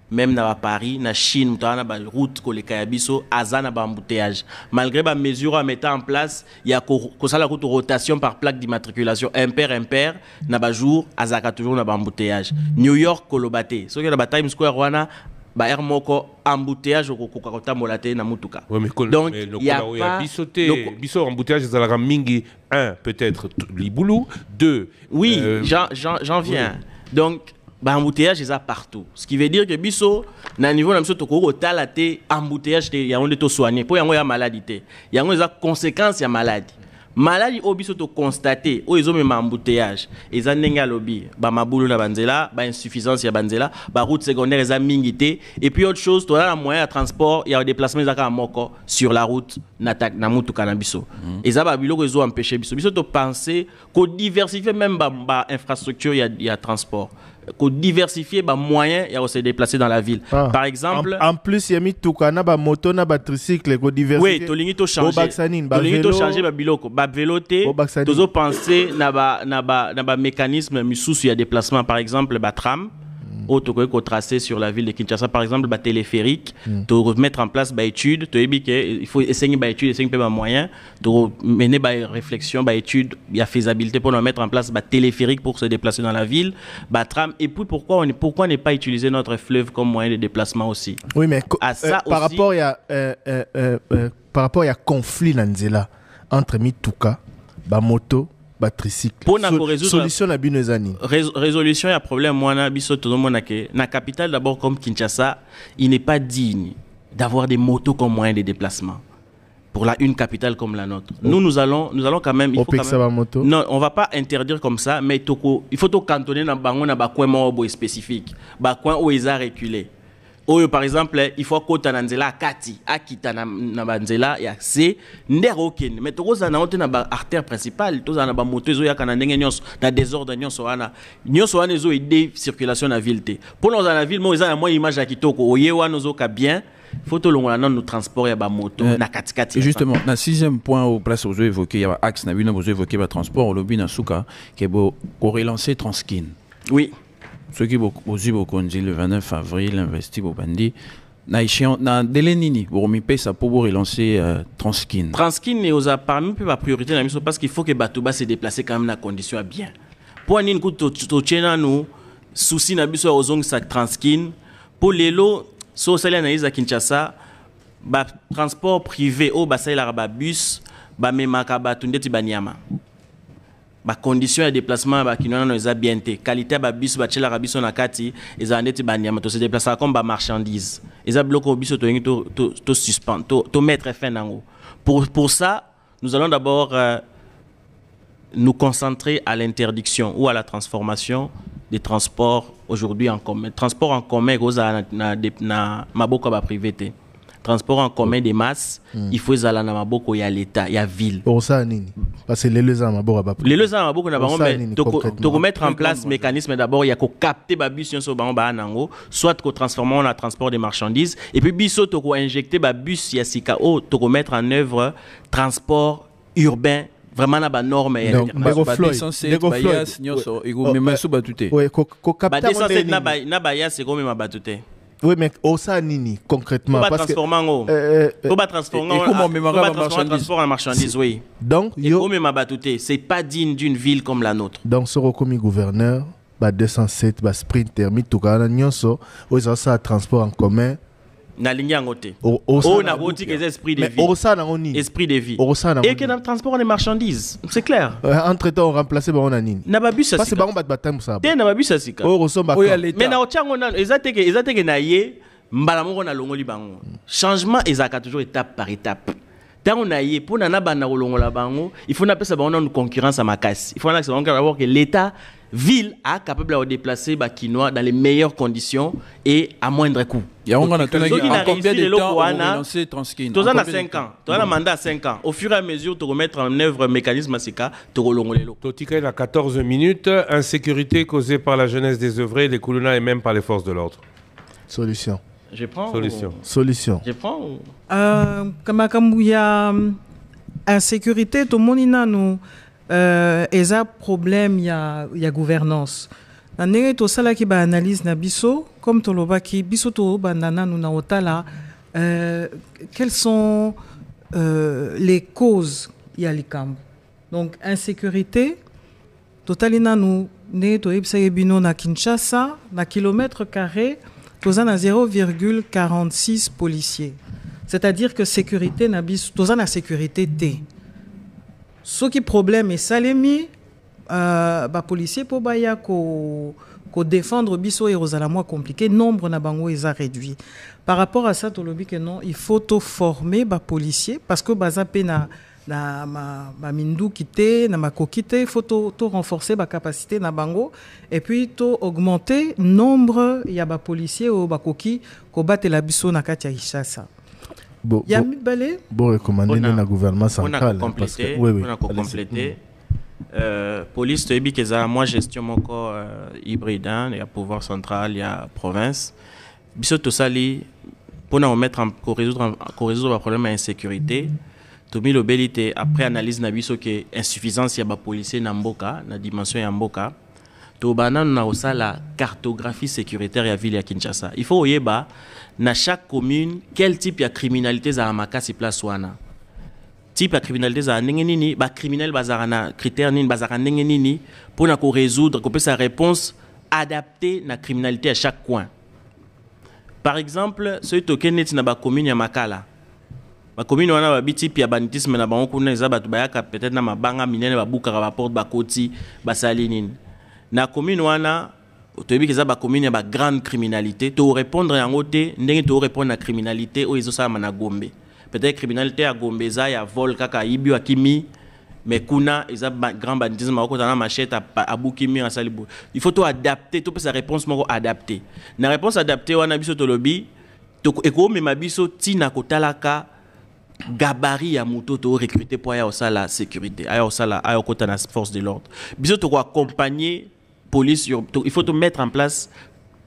Même dans Paris, dans Chine, il y a une route qui est un embouteillage. Malgré les mesures à mettre en place, il y a la rotation par plaque d'immatriculation impair, il y a jour, il y a toujours un embouteillage. New York, Kolobate. Ce qui est dans Times Square, ba air moko embouteillage au kokota molate na mutuka. Oui, mais donc il y a pas biso embouteillage za la mingi 1 peut-être Liboulou 2 oui j'en viens. Oui. Donc ba embouteillage est partout. Ce qui veut dire que biso na niveau na biso to ko talate embouteillage ya on to soigner pour yango ya maladie. Yango za conséquences ya maladie. Maladie obiso to constater o ezo même embouteillage eza ndenge lobby ba mabulu na banzela ba insuffisance ya banzela ba route secondaire eza mingité et puis autre chose to la moyen de transport il y a des déplacements zaka moko sur la route na mutuka na biso eza ba biloko ezo empêcher biso to penser ko diversifier même ba infrastructure il y a transport qu'on diversifier les moyens et se déplacer dans la ville. Par exemple, en plus il y a mis tout kana ba moto na ba tricycle qu'on diversifier. Oui, tolingi to changer. Tolingi to changer ba biloko, ba véloté. Tozo penser na ba mécanisme misusu ya déplacement par exemple ba tram. Autre que tracer sur la ville de Kinshasa par exemple ba téléphérique, to mettre en place ba étude, to il faut essayer ba étude, essayer ba moyen, to mener ba réflexion, ba étude, il y a faisabilité pour nous mettre en place ba téléphérique pour se déplacer dans la ville, ba tram et puis pourquoi n'est pas utiliser notre fleuve comme moyen de déplacement aussi. Oui mais par rapport il y a conflit nanzela entre Mituka, ba moto tricycle. Pour résoudre solution na binezani. Résolution il y a problème moi na biso tout le monde na capitale d'abord comme Kinshasa, il n'est pas digne d'avoir des motos comme moyen de déplacement. Pour une capitale comme la nôtre. Nous allons quand même moto. Non, on va pas interdire comme ça mais il faut tout cantonner dans bango na ba coin mo spécifique. Ba coin où ils a reculé. Par exemple, il faut que nanzela kati akita na banzela ya c ndero ken mais to za na ote na ba artère principale to za na ba moto zo ya kana ndenge nyonso na désordre nyonso wana zo aider circulation na ville te pour nous na ville mo za moi image ya kitoko oye wana zo ka bien faut to longola nos transport ya ba moto na katikati. Justement na 6e point au place aux évoqué il y a axe na bino vous évoquer ba transport au lobby na suka qui est relancer Transkin. Oui. Ceux qui aussi beaucoup dit le 29 avril investi au bandi na délai nini pour mi pesa pour relancer Transkin. Transkin est aux parmi la priorité na mission parce qu'il faut que Batouba se déplacer quand même dans condition à bien. Pour une coup to tchena nous souci na biso ozong sa Transkin pour lelo so sali analyse à Kinshasa ba transport privé au basala ba bus ba memaka batundeti banyama. Ba condition de déplacement ba kinona eza bien te qualité ba bus ba tchela biso na kati eza ndeti banyama to se déplacer comme ba marchandise eza bloco biso to suspend to mettre fin nango pour ça nous allons d'abord nous concentrer à l'interdiction ou à la transformation des transports aujourd'hui en commun transport en commun goza na maboko ba privé te transport en commun des masses, il faut ezala na maboko ya l'état, ya ville. Ça nini parce que les deux ans maboko ba. Les deux ans maboko na bango mais to mettre en place mécanisme d'abord il y a ko capter ba bus sur bango ba nango, soit ko transformer en transport des marchandises et puis biso to ko injecter ba bus ya sika o to ko mettre en œuvre transport urbain vraiment na ba norme ya na ba ya c'est comme ma batute. Oui, mais au ça nini concrètement parce que faut pas transformer en marchandise, oui. Donc yo ma batute, c'est pas digne d'une ville comme la nôtre. Donc soro comme gouverneur ba 207 ba sprinter mi tukana nyonso o ça transport en commun na ligne en côté. Na boutique les esprits de vie. Esprit de vie. Et que dans le transport des marchandises, c'est clair. Entre-temps on remplacer ba on nini. Na ba bus ça. Parce que ba on bat tam ça. Na ba bus ça sika. Mais na ochango na ezateke na ye mbala moko na longoli bango. Changement ezaka toujours étape par étape. Tant on a yé pour na ba na longola bango, il faut na pesa ba on une concurrence à makasi. Il faut na d'abord que l'état ville a capable de déplacer Bakinois dans les meilleures conditions et à moindre coût. Il y a combien de temps on a lancé Transkin? Tous en 5 ans. Tu as un mandat à 5 ans. Au fur et à mesure, tu remettre en œuvre un mécanisme ACK, tu relonges les lots. Totika, il a 14 minutes. Insécurité causée par la jeunesse désœuvrée, les Koulouna et même par les forces de l'ordre. Solution. Je prends. Solution. Je prends. Comme il y a insécurité, tout le monde a nous. Et un problème, il y a gouvernance. Nandenge to sala ki ba analyse na biso comme to loba ki biso to bandana nous na otala quelles sont les causes il y a likambo. Donc insécurité totalina nous ne to ebisa bino na Kinshasa na kilomètre carré toza na 0,46 policiers. C'est-à-dire que sécurité na biso toza na sécurité T. Ce qui problème est salemi, policier pour baya ko défendre biso et aux moins compliqué, nombre na bango est réduit. Par rapport à ça, tolobi que non, il faut former policier parce que bazape na mindu kité, na makokité, il faut renforcer ba capacité na bango et puis augmenter nombre ya policiers ou bakoki ko battre la biso na kati ya Kinshasa. Bon recommander le gouvernement central. On a complété. Police, moi gestion mon corps hybride, il y a pouvoir central, il y a province. Biso tout ça pour nous mettre pour résoudre le problème d'insécurité. Tout mis l'obélité après analyse na biso que insuffisance il y a policier na mboka, na dimension ya mboka. Tout bana na aussi la cartographie sécuritaire ya ville ya Kinshasa. Il faut yeba dans chaque commune, quel type de criminalité za makasi place wana. Type de criminalité za nini ba criminel bazarana critère nini bazarana nini pour na ko résoudre ko sa réponse adaptée na criminalité à chaque coin. Par exemple, ce token net na ba commune ya Makala. Ba commune wana ba type ya banditisme na bango kuna za batu bayaka peut-être na mabanga minene ba buka ba porte ba koti ba salinine. Na commune wana tu as que ba commune ba grande criminalité to répondre en côté ndenge to répondre à criminalité o izo sa na Gombe peut-être criminalité à Gombe za ya vol kaka ibi akimi mais kuna isa grand banditisme ko na machette à Bukimi en salibu il faut to adapter to sa réponse moko adapter na réponse adapter wana biso to lobi to eko me mabiso tina ko talaka gabarit ya moto to recruter pour ya osala sécurité aya osala aya ko na force de l'ordre biso to ko accompagner police, il faut mettre en place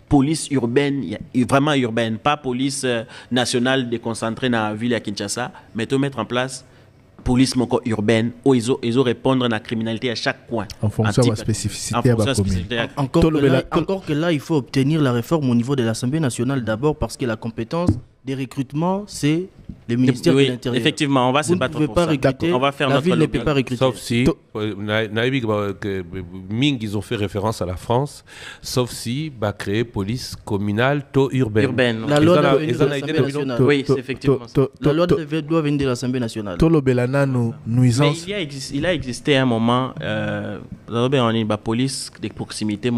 police urbaine, vraiment urbaine, pas police nationale déconcentrée dans la ville à Kinshasa, mais to mettre en place police urbaine où ils ont répondre à la criminalité à chaque coin. En fonction de la spécificité à la commune. Encore que là, il faut obtenir la réforme au niveau de l'Assemblée nationale d'abord parce que la compétence des recrutements, c'est le ministère de l'Intérieur. Effectivement, on va se battre pour ça. On va faire notre ville ne peut pas recruter. Sauf si, Ming, ils ont fait référence à la France, sauf si, créer police communale, urbaine. La loi doit venir de l'Assemblée nationale. Oui, c'est effectivement ça. La loi doit venir de l'Assemblée nationale. Mais il a existé un moment, la police de proximité,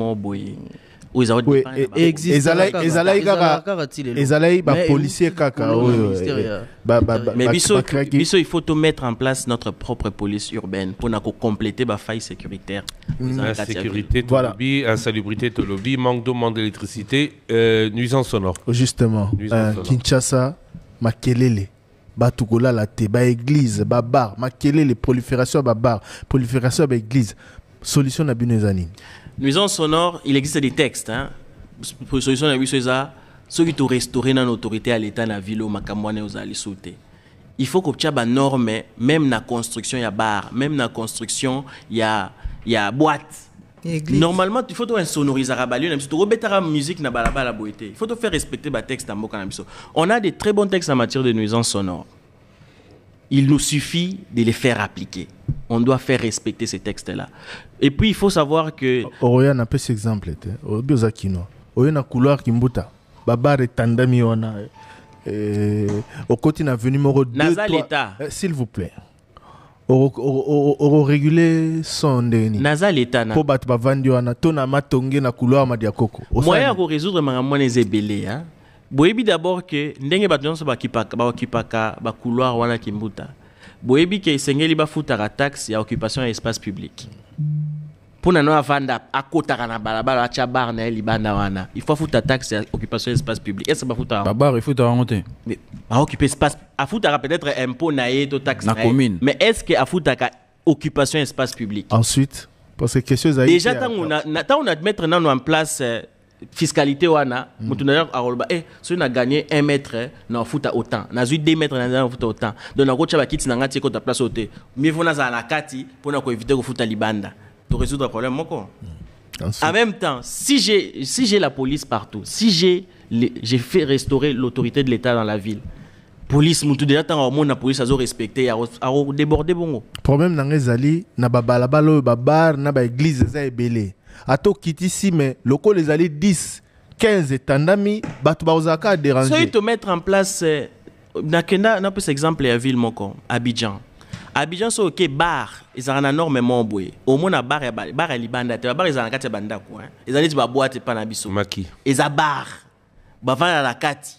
policiers kaka mais biso il faut tout mettre en place notre propre police urbaine pour compléter la faille sécuritaire. Insécurité, insalubrité, manque d'eau, manque d'électricité, nuisance sonore. Justement, Kinshasa, makelele batukola la te ba église ba bar makelele prolifération ba bar prolifération ba église solution na bino ezani nuisance sonore il existe des textes hein pour solution na biso eza ceux qui te restaurer dans l'autorité à l'état na ville au makamwane aux ali sauter il faut que tu aies norme même na construction ya bar même na construction ya boîte. Église. Normalement, il faut sonoriser la balio, il faut remettre la musique na balabala boité. Il faut faire respecter les textes en mboka na biso. On a des très bons textes en matière de nuisance sonore. Il nous suffit de les faire appliquer. On doit faire respecter ces textes-là. Et puis il faut savoir que Oroya n'a pas cet exemple au biozakino. Oyo na couloir kimbuta. Babar et tandami wana au côté na venu moro 2 s'il vous plaît. Oro réguler son ndeni naza l'état na po bat ba vandi wana to na matonge na couloir ma diakoko moyen ko résoudre mangamone ezebele hein boyebi d'abord que ndenge bato nyonso bakipaka ba couloir wana kimbuta boyebi ke esengeli bafutaka taxe ya occupation ya espace public pona no avanda akotaka na balabala acha bar na libanda wana il faut futa taxe ya occupation ya espace public est-ce que bafuta bar il faut remonter mais a occuper espace afuta peut-être impôt na to taxe na commune mais est-ce que afuta occupation espace public ensuite parce que quelque chose a déjà tant on a mettre en place fiscalité wana mutu na arolba so na gagné 1 mètre na futa autant na 2 mètres na futa autant donc na ko tcha ba kiti na ngati ko ta place auté mais vona za na kati pour ko éviter ko futa libanda pour résoudre le problème moko. En même temps, si j'ai la police partout, si j'ai fait restaurer l'autorité de l'État dans la ville, police mutu déjà tant au na police azo respecter a déborder bongo. Problème na ngezali na babalabalo babar na ba église za ebele. Ato kiti si mais loko les ali 10 15 tandami batu baozaka déranger. So il te mettre en place na kenda na peu exemple ya ville moko Abidjan. Abidjan so ok bar ils ont énormément boy au moins na bar ya libanda te bar ils ont kati banda quoi ils ont dit ba boîte pa na biso maki ils a bar ba vana la kati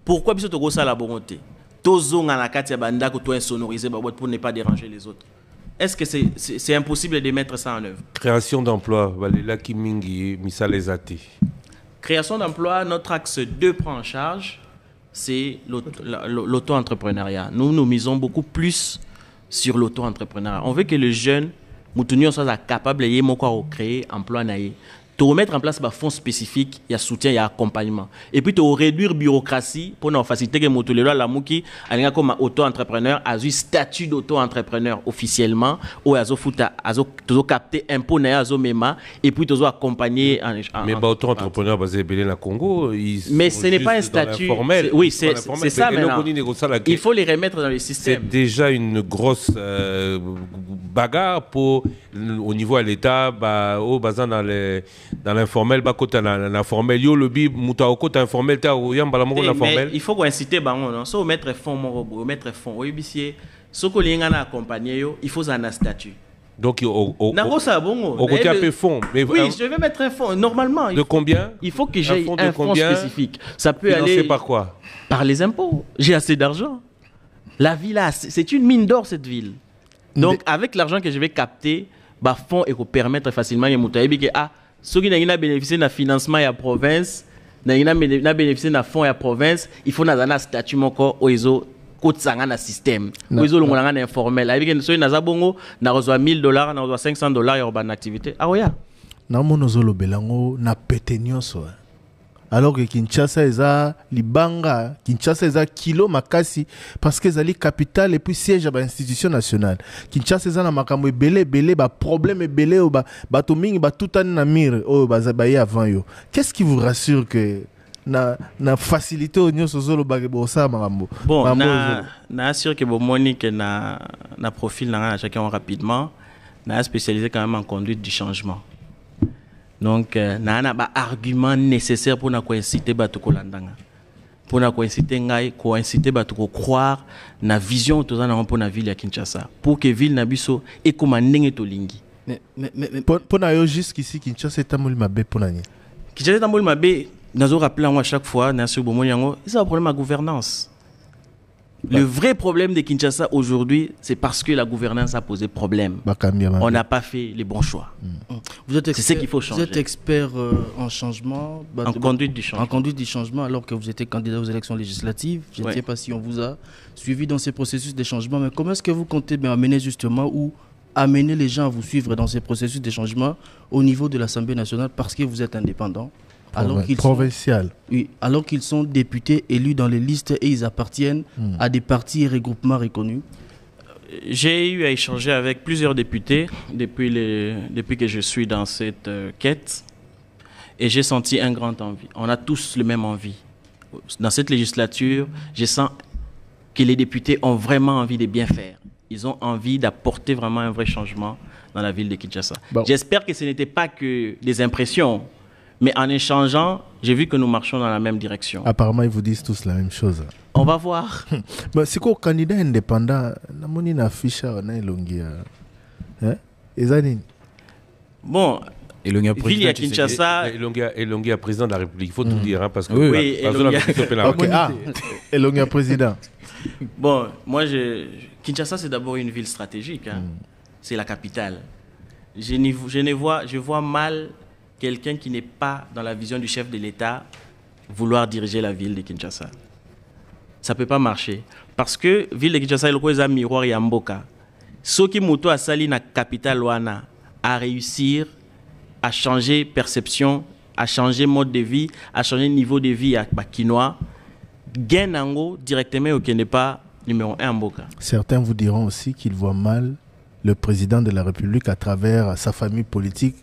pourquoi biso to go sala bongote tozonga na kati ya banda ko to insonoriser ba boîte pour ne pas déranger les autres est-ce que c'est impossible de mettre ça en œuvre création d'emploi Valela Kimingi Misalezati création d'emploi notre axe 2 prend en charge c'est l'auto-entrepreneuriat nous misons beaucoup plus sur l'auto-entrepreneuriat. On veut que les jeunes, nous soient capables de créer emploi naïe. De remettre en place des fonds spécifiques, il y a soutien, il y a accompagnement. Et puis de réduire la bureaucratie pour nous faciliter que les gens qui sont comme auto-entrepreneur, ont un statut d'auto-entrepreneur officiellement, ou ils ont capté impôt et puis ils ont accompagné. Mais auto-entrepreneur basé au Congo, mais ce n'est pas un statut. Oui, c'est ça maintenant. Il faut les remettre dans le système. C'est déjà une grosse bagarre pour, au niveau de l'État, dans l'informel, dans l'informel, yo lobby mutaoko ta informel ta yamba la moko informel. Il faut qu'on inciter bango non, so mettre fond moko, mettre fond. Oui bisier, so ko linga na accompagner yo, il faut un statut. Donc na ko sa bongo. Au côté un peu fond, mais oui, je vais mettre un fond normalement. De combien? Il faut que j'ai un fonds spécifique. Ça peut aller par quoi? Par les impôts. J'ai assez d'argent. La ville là, c'est une mine d'or cette ville. Donc avec l'argent que je vais capter, ba fonds et ko permettre facilement les mutayebi que ceux qui n'ont bénéficié d'un financement à la province, n'ont bénéficié d'un fonds à la province, il faut un statut moko oizo kotsanga na système. Oizo longolanga na informel. Avec ceux qui n'ont bongo, n'a reçoit $1000, n'a reçoit $500 et urban activité. Ah ouais. Na monozolo belango na petenyoso. Alors que Kinshasa eza libanga, Kinshasa eza kilo makasi parce que ezali capitale et puis siège à l'institution nationale. Kinshasa eza na makambo ebele ba problème ebele o ba bato mingi ba tutani na mire o bazabaye avant yo. Qu'est-ce qui vous rassure que na facilité au nyoso zolo ba bo sa makambo? Bon, na assure que bon monique na profil na chacun rapidement, na spécialisé quand même en conduite du changement. Donc, na ba argument nécessaire pour na ko inciter batu ko landanga. Pour na ko inciter ngai ko inciter batu ko croire na vision to za pour na ville ya Kinshasa. Pour que ville na biso e koma ndenge to lingi. Mais pour na yo jusqu'ici Kinshasa tamoli mabe pour nani. Kinshasa tamoli mabe nazo rappeler moi chaque fois na sur bomoni yango, c'est un problème de gouvernance. Le vrai problème de Kinshasa aujourd'hui, c'est parce que la gouvernance a posé problème. On n'a pas fait les bons choix. C'est ce qu'il faut changer. Vous êtes expert en changement, en conduite du changement. En conduite du changement, alors que vous étiez candidat aux élections législatives. Je ne sais pas si on vous a suivi dans ces processus de changement, mais comment est-ce que vous comptez amener justement ou amener les gens à vous suivre dans ces processus de changement au niveau de l'Assemblée nationale parce que vous êtes indépendant? Provincial. Oui, alors qu'ils sont députés élus dans les listes et ils appartiennent à des partis et regroupements reconnus. J'ai eu à échanger avec plusieurs députés depuis que je suis dans cette quête et j'ai senti un grand envie. On a tous le même envie. Dans cette législature, je sens que les députés ont vraiment envie de bien faire. Ils ont envie d'apporter vraiment un vrai changement dans la ville de Kinshasa. Bon. J'espère que ce n'était pas que des impressions. Mais en échangeant, j'ai vu que nous marchons dans la même direction. Apparemment, ils vous disent tous la même chose. On va voir. C'est quoi, candidat indépendant? On a affiché, on a Elongia. Bon, Elongia Kinshasa. Elongia président de la République, il faut tout dire. Hein, parce que oui, Elongia président. Bon, moi, Kinshasa, c'est d'abord une ville stratégique. Hein. C'est la capitale. Je vois mal quelqu'un qui n'est pas dans la vision du chef de l'État vouloir diriger la ville de Kinshasa. Ça ne peut pas marcher. Parce que la ville de Kinshasa, est un miroir et un mboka. Ce qui Mouto a sali na capitale Wana à réussir à changer perception, à changer mode de vie, à changer niveau de vie à Kinois, gain Nango directement au n'est pas numéro 1 mboka. Certains vous diront aussi qu'ils voient mal le président de la République à travers sa famille politique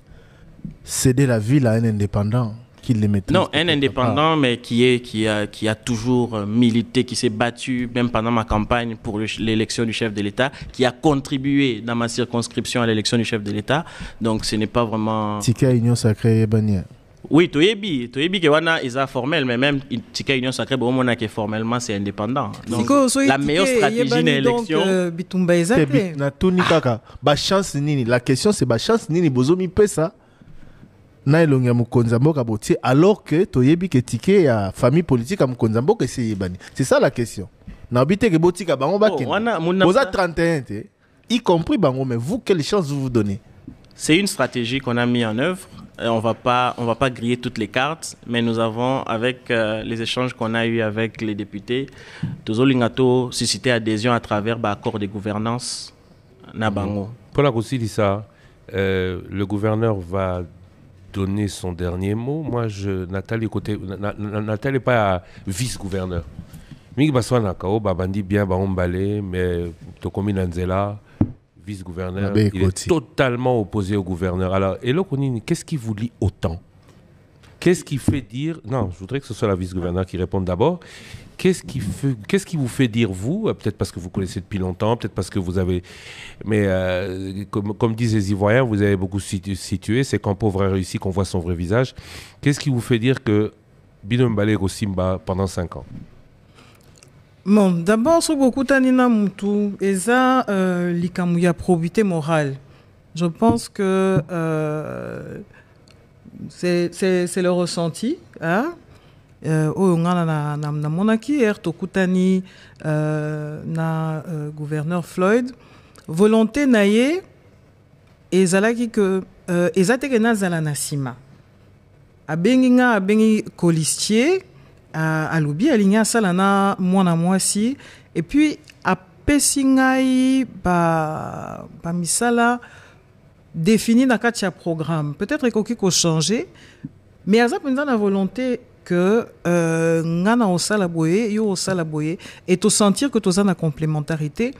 céder la ville à un indépendant qui les maîtrise. Non, un indépendant, mais qui a toujours milité, qui s'est battu, même pendant ma campagne pour l'élection du chef de l'État, qui a contribué dans ma circonscription à l'élection du chef de l'État. Donc ce n'est pas vraiment... Tika Union Sacrée Bania. Oui, Toyebi que wana is formel, mais même Tika Union Sacrée, bon, on a que formellement c'est indépendant. Donc la meilleure stratégie dans l'élection. La question c'est ba chance nini bozomi pesa. Na Mukonzamboka botier alors que toyebi ke ticket ya famille politique à Mukonzamboka c'est yebani. C'est ça la question. Na habité que botika bango ba boza 31 y compris bango, mais vous quelle chance vous donnez? C'est une stratégie qu'on a mis en œuvre. On va pas griller toutes les cartes, mais nous avons, avec les échanges qu'on a eu avec les députés, Tozolingato suscité adhésion à travers l'accord de gouvernance Nabango. Pour la aussi dit ça, le gouverneur va donner son dernier mot. Moi, Nathalie n'est pas vice-gouverneur. Miki Baswana Kao, Babandi bien, Baombale, mais Tokomi Nanzela, vice-gouverneur, il est totalement opposé au gouverneur. Alors, Elo Konini, qu'est-ce qui vous lie autant? Qu'est-ce qui fait dire... Non, je voudrais que ce soit la vice-gouverneur qui réponde d'abord. Qu'est-ce qui vous fait dire, vous, peut-être parce que vous connaissez depuis longtemps, peut-être parce que vous avez... Mais comme disent les Ivoiriens, vous avez beaucoup situé, c'est qu'en pauvre a réussi qu'on voit son vrai visage. Qu'est-ce qui vous fait dire que Binombale Rosimba pendant 5 ans? Bon, d'abord, sur beaucoup d'anina moutou, et ça, l'ikamouya probité morale. Je pense que c'est le ressenti. Hein? Na monaki tokutani na gouverneur Floyd volonté naye ezalaki que ezateke na zala na sima abengi colistier alobi alinga sala na mwana mwasi et puis apesi ngai ba misala défini na kati ya programme peut-être ekoki ko changer mais aza penza na volonté que ngana osala boye yo osala boye et to sentir que toza na complémentarité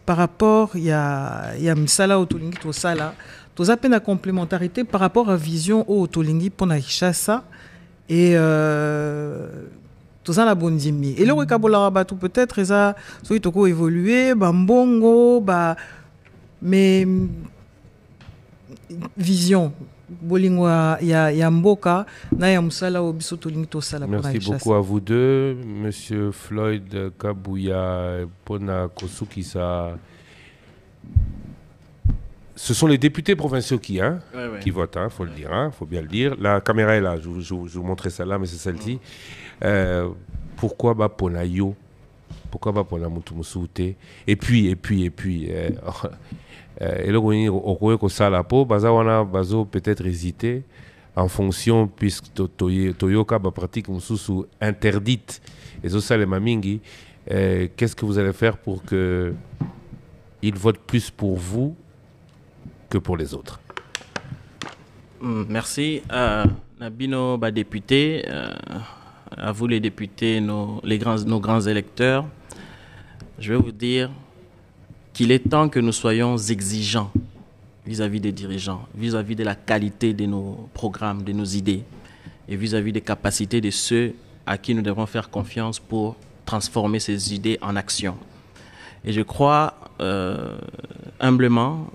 par rapport ya misala otolingi to sala toza pe na complémentarité par rapport à vision otolingi pona Kinshasa et toza na bondimi et le rekabola batu peut-être eza so itoko évoluer ba mbongo ba mais vision ya mboka na ya musala obiso tolingi tosala. Merci beaucoup à vous deux, Monsieur Floyd Kabouya Pona Kosukisa. Ce sont les députés provinciaux qui votent, faut le dire, faut bien le dire. La caméra est là, je vous montrais celle-là, mais c'est celle-ci. Pourquoi Ponayo pourquoi pas pour la Moutoumoussouté. Et puis, et là, on ça la peau, bazo peut-être hésiter en fonction, puisque Toyoka pratique sous interdite, et ça les mamingi, qu'est-ce que vous allez faire pour que ils votent plus pour vous que pour les autres? Merci. Nabino, député, à vous les députés, nos grands électeurs, je vais vous dire qu'il est temps que nous soyons exigeants vis-à-vis des dirigeants, vis-à-vis de la qualité de nos programmes, de nos idées, et vis-à-vis des capacités de ceux à qui nous devons faire confiance pour transformer ces idées en action. Et je crois humblement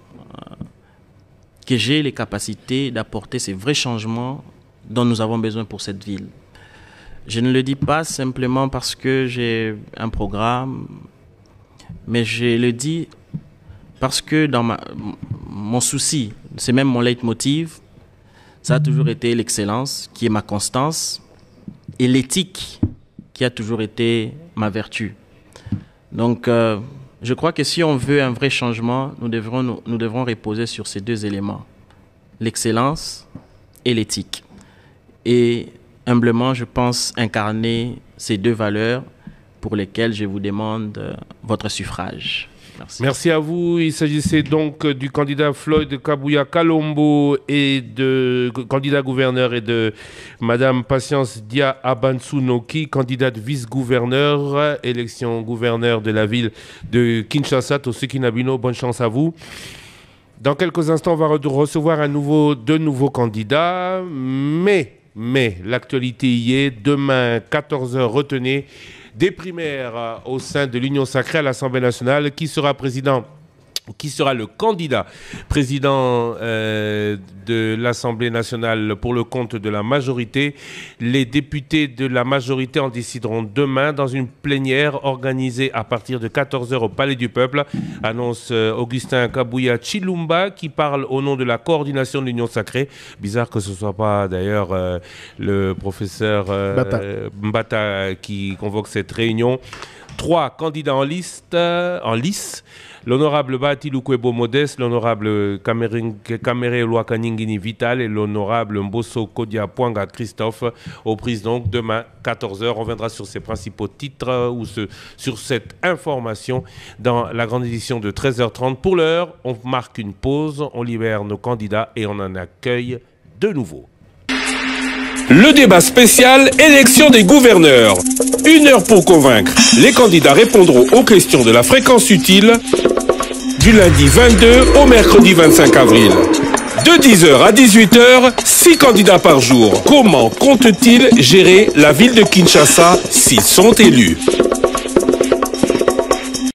que j'ai les capacités d'apporter ces vrais changements dont nous avons besoin pour cette ville. Je ne le dis pas simplement parce que j'ai un programme, mais je le dis parce que dans mon souci, c'est même mon leitmotiv, ça a toujours été l'excellence qui est ma constance et l'éthique qui a toujours été ma vertu. Donc, je crois que si on veut un vrai changement, nous devrons reposer sur ces deux éléments, l'excellence et l'éthique. Et humblement, je pense incarner ces deux valeurs pour lesquelles je vous demande votre suffrage. Merci. Merci à vous. Il s'agissait donc du candidat Floyd Kabuya Kalombo et de candidat gouverneur et de Madame Patience Dia Abansunoki, candidate vice-gouverneur, élection gouverneur de la ville de Kinshasa. Tosuki Nabino, bonne chance à vous. Dans quelques instants, on va recevoir deux nouveaux candidats, mais l'actualité y est. Demain, 14h, retenez des primaires au sein de l'Union sacrée à l'Assemblée nationale. Qui sera le candidat président de l'Assemblée nationale pour le compte de la majorité? Les députés de la majorité en décideront demain dans une plénière organisée à partir de 14h au Palais du Peuple, annonce Augustin Kabuya Chilumba, qui parle au nom de la coordination de l'Union sacrée. Bizarre que ce ne soit pas d'ailleurs le professeur Mbata qui convoque cette réunion. 3 candidats en lice, l'honorable Bati Lukwebo Modeste, l'honorable Kamere Loakaningini Vital et l'honorable Mbosso Kodia Poanga Christophe, aux prises donc demain 14h. On reviendra sur ces principaux titres ou sur cette information dans la grande édition de 13h30. Pour l'heure, on marque une pause, on libère nos candidats et on en accueille de nouveau. Le débat spécial élection des gouverneurs. 1 heure pour convaincre. Les candidats répondront aux questions de la fréquence utile du lundi 22 au mercredi 25 avril. De 10h à 18h, 6 candidats par jour. Comment comptent-ils gérer la ville de Kinshasa s'ils sont élus?